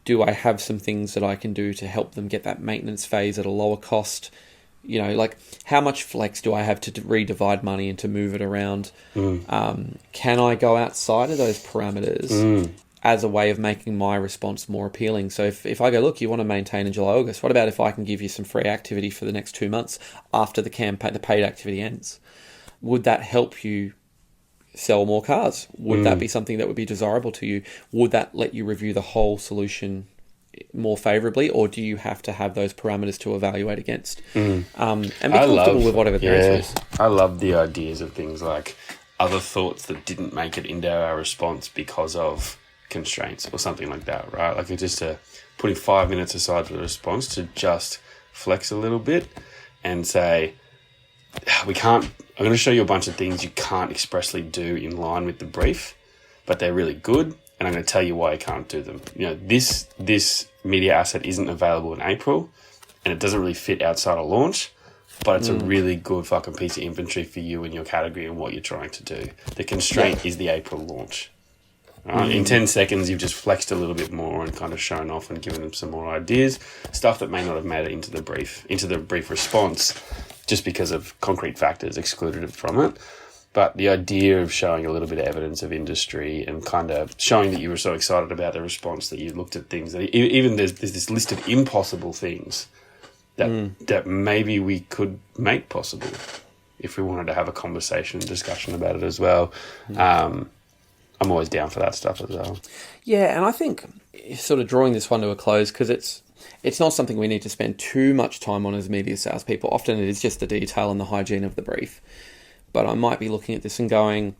do I have some things that I can do to help them get that maintenance phase at a lower cost? You know, like, how much flex do I have to redivide money and to move it around? Can I go outside of those parameters as a way of making my response more appealing? So if I go, look, you want to maintain in July, August, what about if I can give you some free activity for the next 2 months after the campaign, the paid activity ends? Would that help you sell more cars? Would that be something that would be desirable to you? Would that let you review the whole solution more favorably, or do you have to have those parameters to evaluate against? And be comfortable with whatever the answer is. I love the ideas of things like other thoughts that didn't make it into our response because of constraints or something like that, right? Like, it's just putting 5 minutes aside for the response to just flex a little bit and say, I'm going to show you a bunch of things you can't expressly do in line with the brief, but they're really good, and I'm going to tell you why I can't do them. You know, this media asset isn't available in April, and it doesn't really fit outside of launch, but it's a really good fucking piece of inventory for you and your category and what you're trying to do. The constraint is the April launch. Right? In 10 seconds, you've just flexed a little bit more and kind of shown off and given them some more ideas, stuff that may not have made it into the brief response, just because of concrete factors excluded from it. But the idea of showing a little bit of evidence of industry and kind of showing that you were so excited about the response that you looked at things, that even there's this list of impossible things that maybe we could make possible if we wanted to have a conversation and discussion about it as well. I'm always down for that stuff as well. Yeah, and I think sort of drawing this one to a close, because it's not something we need to spend too much time on as media salespeople. Often it is just the detail and the hygiene of the brief. But I might be looking at this and going,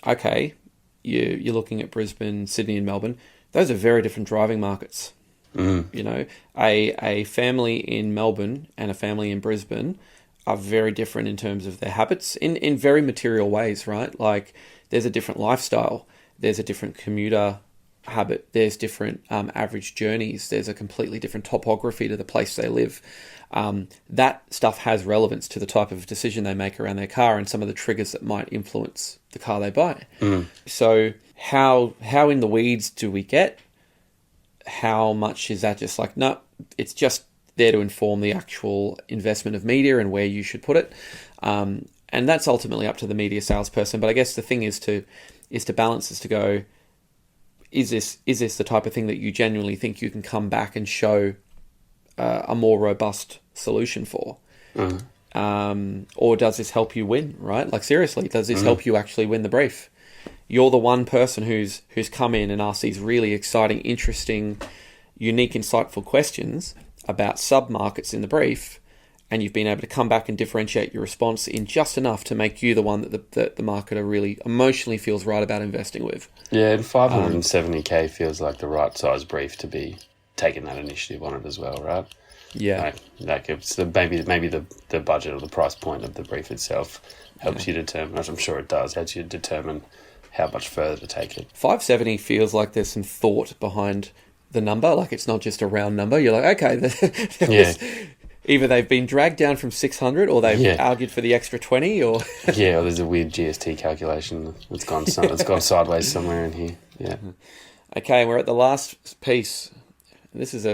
okay, you're looking at Brisbane, Sydney and Melbourne. Those are very different driving markets. You know, a family in Melbourne and a family in Brisbane are very different in terms of their habits in very material ways, right? Like there's a different lifestyle. There's a different commuter habit. There's different average journeys. There's a completely different topography to the place they live. That stuff has relevance to the type of decision they make around their car and some of the triggers that might influence the car they buy. So how in the weeds do we get? How much is that just like, no, it's just there to inform the actual investment of media and where you should put it. And that's ultimately up to the media salesperson. But I guess the thing is to balance this, to go, is this the type of thing that you genuinely think you can come back and show a more robust solution for? Or does this help you win, right? Like seriously, does this help you actually win the brief? You're the one person who's come in and asked these really exciting, interesting, unique, insightful questions about sub-markets in the brief, and you've been able to come back and differentiate your response in just enough to make you the one that the marketer really emotionally feels right about investing with. Yeah, and 570k feels like the right size brief to be taking that initiative on it as well, right? Yeah. Like it's maybe the budget or the price point of the brief itself helps you determine, as I'm sure it does, helps you determine how much further to take it. 570 feels like there's some thought behind the number. Like it's not just a round number. You're like, okay, either they've been dragged down from 600 or they've argued for the extra 20 or... or there's a weird GST calculation that's gone sideways somewhere in here. Yeah. Okay, we're at the last piece. This is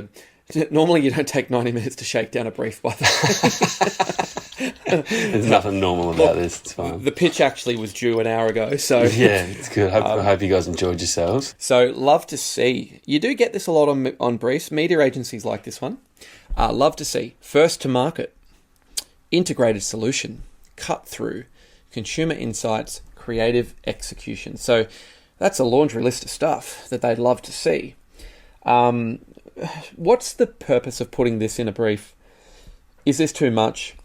normally you don't take 90 minutes to shake down a brief, by the way. There's nothing normal about this. It's fine. The pitch actually was due an hour ago, so... Yeah, it's good. I hope you guys enjoyed yourselves. So, love to see. You do get this a lot on briefs. Media agencies like this one. Love to see. First to market. Integrated solution. Cut through. Consumer insights. Creative execution. So, that's a laundry list of stuff that they'd love to see. What's the purpose of putting this in a brief? Is this too much?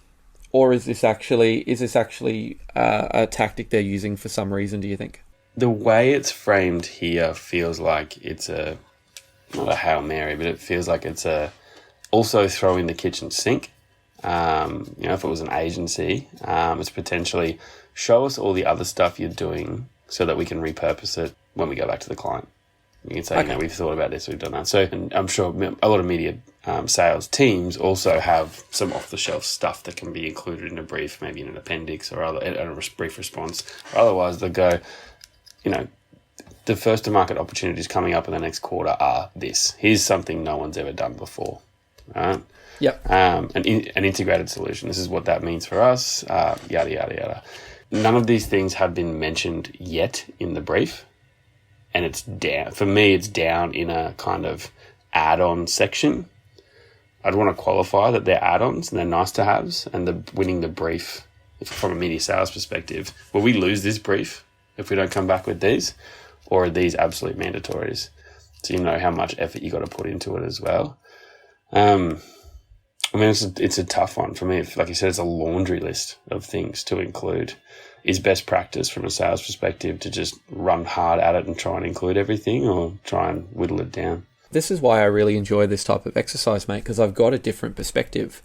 Or is this actually a tactic they're using for some reason, do you think? The way it's framed here feels like it's not a Hail Mary, but it feels like it's also throw in the kitchen sink. If it was an agency, it's potentially show us all the other stuff you're doing so that we can repurpose it when we go back to the client. You can say, we've thought about this, we've done that. So, and I'm sure a lot of media sales teams also have some off-the-shelf stuff that can be included in a brief, maybe in an appendix or a brief response. Or otherwise, they'll go, the first-to-market opportunities coming up in the next quarter are this. Here's something no one's ever done before, right? Yep. An integrated solution. This is what that means for us, yada, yada, yada. None of these things have been mentioned yet in the brief. And it's down, for me, it's down in a kind of add-on section. I'd want to qualify that they're add-ons and they're nice-to-haves, and winning the brief, from a media sales perspective, will we lose this brief if we don't come back with these? Or are these absolute mandatories? So you know how much effort you got to put into it as well. It's a tough one for me. Like you said, it's a laundry list of things to include. Is best practice from a sales perspective to just run hard at it and try and include everything, or try and whittle it down? This is why I really enjoy this type of exercise, mate, because I've got a different perspective.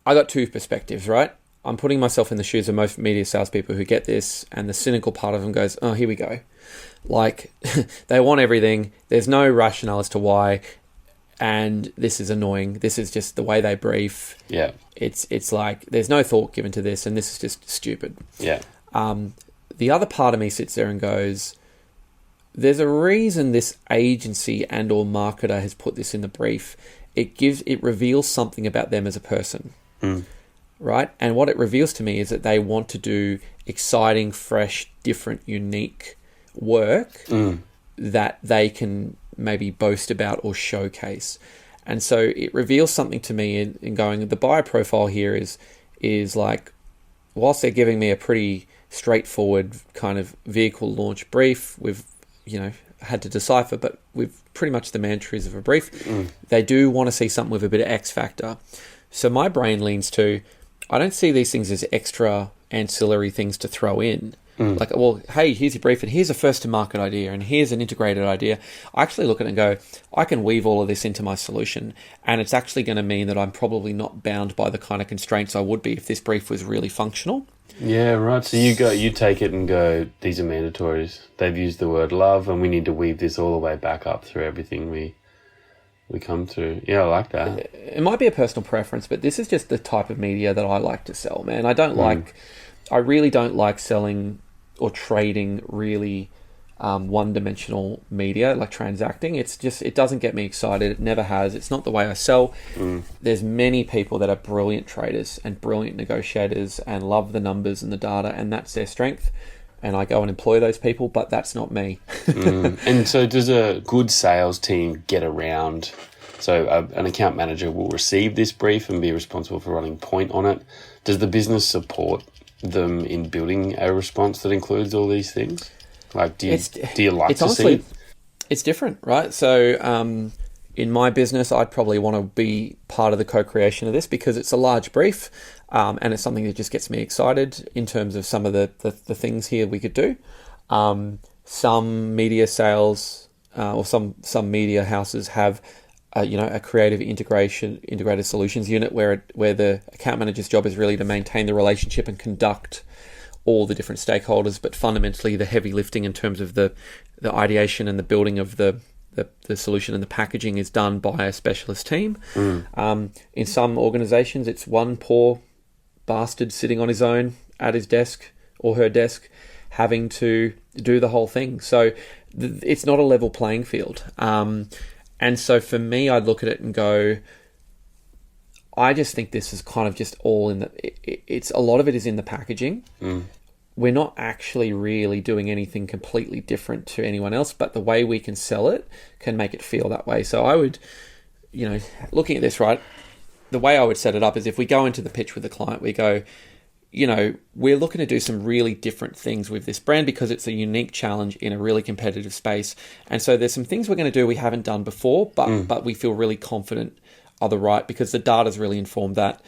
I got two perspectives, right? I'm putting myself in the shoes of most media salespeople who get this, and the cynical part of them goes, oh, here we go. Like, they want everything. There's no rationale as to why, and this is annoying. This is just the way they brief. Yeah. It's like, there's no thought given to this, and this is just stupid. Yeah. The other part of me sits there and goes, there's a reason this agency and or marketer has put this in the brief. It reveals something about them as a person, right? And what it reveals to me is that they want to do exciting, fresh, different, unique work that they can maybe boast about or showcase. And so it reveals something to me in going, the buyer profile here is like, whilst they're giving me a pretty straightforward kind of vehicle launch brief, we've, had to decipher, but with pretty much the mantras of a brief, they do want to see something with a bit of X factor. So my brain leans to, I don't see these things as extra ancillary things to throw in. Like, well, hey, here's your brief, and here's a first-to-market idea, and here's an integrated idea. I actually look at it and go, I can weave all of this into my solution, and it's actually going to mean that I'm probably not bound by the kind of constraints I would be if this brief was really functional. Yeah, right. So you take it and go, these are mandatories. They've used the word love, and we need to weave this all the way back up through everything we come through. Yeah, I like that. It might be a personal preference, but this is just the type of media that I like to sell, man. I really don't like selling or trading really one-dimensional media, like transacting. It doesn't get me excited. It never has. It's not the way I sell. There's many people that are brilliant traders and brilliant negotiators and love the numbers and the data, and that's their strength. And I go and employ those people, but that's not me. And so does a good sales team get around? So an account manager will receive this brief and be responsible for running point on it. Does the business support them in building a response that includes all these things? Like, do you like to see it? It's different, right? So in my business, I'd probably want to be part of the co-creation of this because it's a large brief and it's something that just gets me excited in terms of some of the things here we could do. Some media sales or some media houses have a creative integrated solutions unit where the account manager's job is really to maintain the relationship and conduct all the different stakeholders, but fundamentally the heavy lifting in terms of the ideation and the building of the solution and the packaging is done by a specialist team. In some organizations, it's one poor bastard sitting on his own at his desk or her desk having to do the whole thing. So it's not a level playing field. And so for me, I'd look at it and go, I just think this is kind of just all in it's a lot of it is in the packaging. We're not actually really doing anything completely different to anyone else, but the way we can sell it can make it feel that way. So I would, looking at this, right, the way I would set it up is if we go into the pitch with the client, we go, we're looking to do some really different things with this brand because it's a unique challenge in a really competitive space. And so there's some things we're going to do we haven't done before, but we feel really confident are the right because the data's really informed that.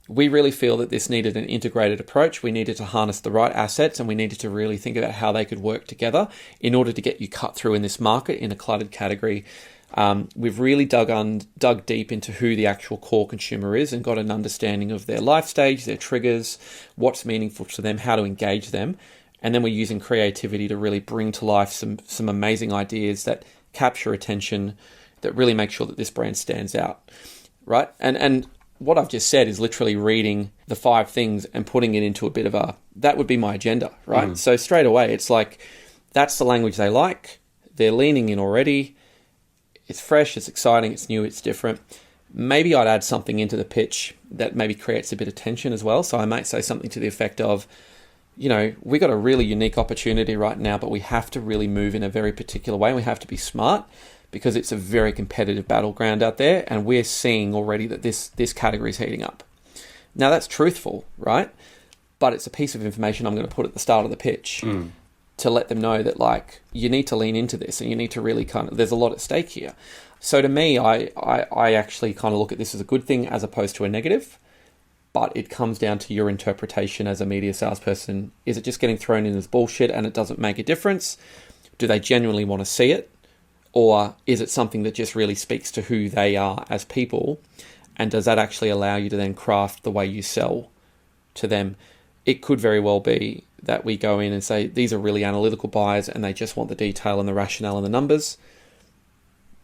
We really feel that this needed an integrated approach. We needed to harness the right assets and we needed to really think about how they could work together in order to get you cut through in this market in a cluttered category. We've really dug deep into who the actual core consumer is and got an understanding of their life stage, their triggers, what's meaningful to them, how to engage them. And then we're using creativity to really bring to life some amazing ideas that capture attention, that really make sure that this brand stands out, right? And what I've just said is literally reading the 5 things and putting it into a bit of that would be my agenda, right? So straight away, it's like, that's the language they like. They're leaning in already. It's fresh, it's exciting, it's new, it's different. Maybe I'd add something into the pitch that maybe creates a bit of tension as well. So I might say something to the effect of, we got a really unique opportunity right now, but we have to really move in a very particular way. We have to be smart because it's a very competitive battleground out there. And we're seeing already that this category is heating up. Now that's truthful, right? But it's a piece of information I'm going to put at the start of the pitch. To let them know that, like, you need to lean into this and you need to really there's a lot at stake here. So to me, I actually kind of look at this as a good thing as opposed to a negative, but it comes down to your interpretation as a media salesperson. Is it just getting thrown in as bullshit and it doesn't make a difference? Do they genuinely want to see it? Or is it something that just really speaks to who they are as people? And does that actually allow you to then craft the way you sell to them? It could very well be that we go in and say, these are really analytical buyers and they just want the detail and the rationale and the numbers.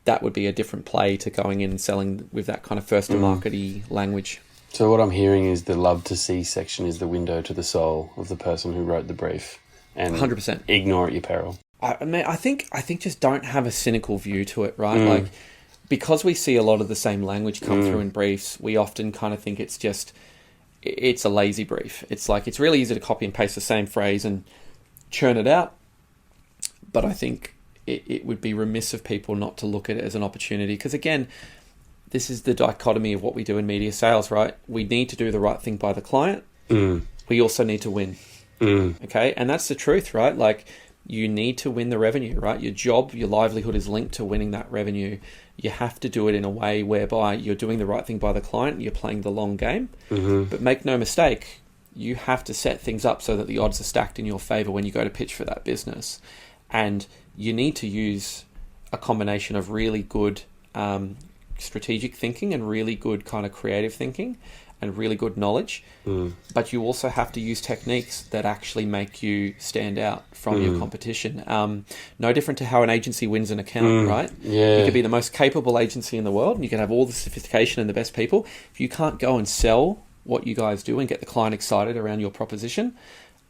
That would be a different play to going in and selling with that kind of first-to-market-y language. So what I'm hearing is the love to see section is the window to the soul of the person who wrote the brief. And 100%. Ignore at your peril. I think just don't have a cynical view to it, right? Like, because we see a lot of the same language come through in briefs, we often kind of think it's a lazy brief. It's like, it's really easy to copy and paste the same phrase and churn it out. But I think it would be remiss of people not to look at it as an opportunity. Because again, this is the dichotomy of what we do in media sales, right? We need to do the right thing by the client. We also need to win. Okay. And that's the truth, right? Like, you need to win the revenue, right? Your job, your livelihood is linked to winning that revenue. You have to do it in a way whereby you're doing the right thing by the client, you're playing the long game. But make no mistake, you have to set things up so that the odds are stacked in your favor when you go to pitch for that business. And you need to use a combination of really good strategic thinking and really good kind of creative thinking and really good knowledge. But you also have to use techniques that actually make you stand out from your competition. No different to how an agency wins an account, right? You could be the most capable agency in the world and you can have all the sophistication and the best people. If you can't go and sell what you guys do and get the client excited around your proposition,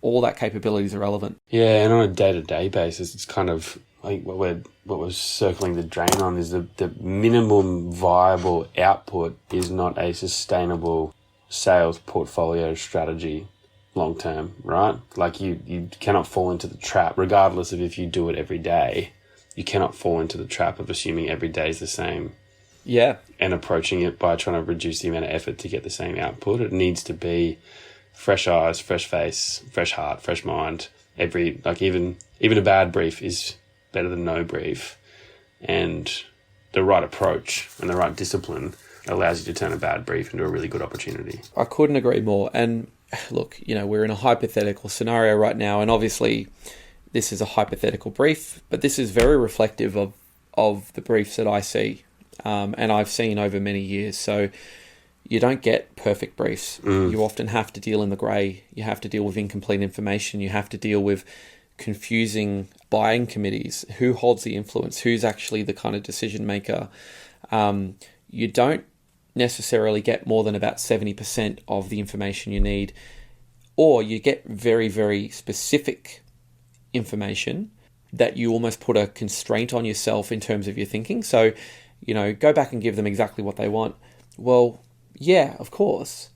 all that capability is irrelevant. Yeah, and on a day-to-day basis, it's kind of like what we're circling the drain on is the minimum viable output is not a sustainable sales portfolio strategy long term, right? Like you cannot fall into the trap, regardless of if you do it every day. You cannot fall into the trap of assuming every day is the same. Yeah. And approaching it by trying to reduce the amount of effort to get the same output. It needs to be fresh eyes, fresh face, fresh heart, fresh mind. Even a bad brief is better than no brief. And the right approach and the right discipline allows you to turn a bad brief into a really good opportunity. I couldn't agree more. And look, we're in a hypothetical scenario right now, and obviously this is a hypothetical brief, but this is very reflective of the briefs that I see and I've seen over many years. So you don't get perfect briefs. You often have to deal in the grey. You have to deal with incomplete information. You have to deal with confusing buying committees. Who holds the influence? Who's actually the kind of decision maker? You don't necessarily get more than about 70% of the information you need, or you get very, very specific information that you almost put a constraint on yourself in terms of your thinking. So, go back and give them exactly what they want. Well, yeah, of course,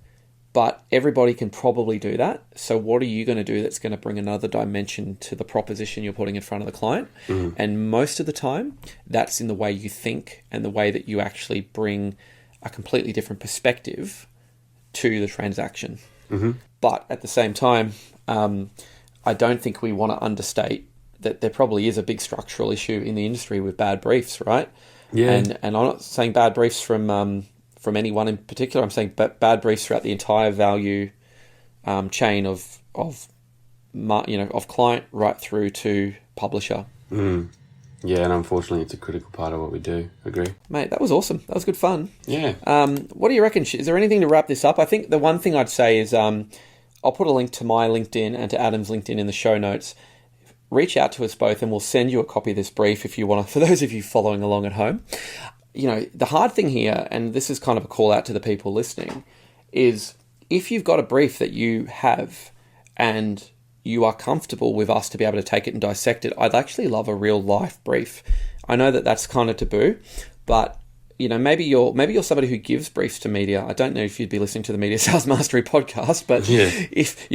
but everybody can probably do that. So what are you going to do that's going to bring another dimension to the proposition you're putting in front of the client? And most of the time, that's in the way you think and the way that you actually bring a completely different perspective to the transaction. But at the same time, I don't think we want to understate that there probably is a big structural issue in the industry with bad briefs, right? Yeah. And I'm not saying bad briefs from anyone in particular. I'm saying bad briefs throughout the entire value chain of client right through to publisher. Yeah, and unfortunately, it's a critical part of what we do. Agree, mate. That was awesome. That was good fun. Yeah. What do you reckon? Is there anything to wrap this up? I think the one thing I'd say is I'll put a link to my LinkedIn and to Adam's LinkedIn in the show notes. Reach out to us both, and we'll send you a copy of this brief if you want to. For those of you following along at home, the hard thing here, and this is kind of a call out to the people listening, is if you've got a brief that you have and you are comfortable with us to be able to take it and dissect it, I'd actually love a real life brief. I know that that's kind of taboo, but maybe you're somebody who gives briefs to media. I don't know if you'd be listening to the Media Sales Mastery podcast, but if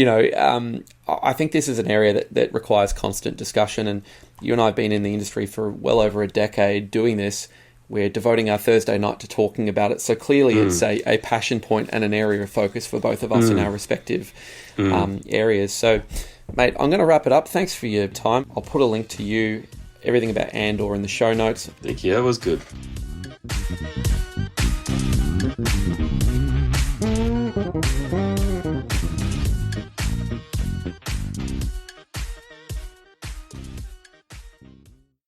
I think this is an area that requires constant discussion. And you and I have been in the industry for well over a decade doing this. We're devoting our Thursday night to talking about it. So clearly it's a passion point and an area of focus for both of us in our respective areas. So, mate, I'm going to wrap it up. Thanks for your time. I'll put a link to you, everything about Andor in the show notes. Thank you. That was good.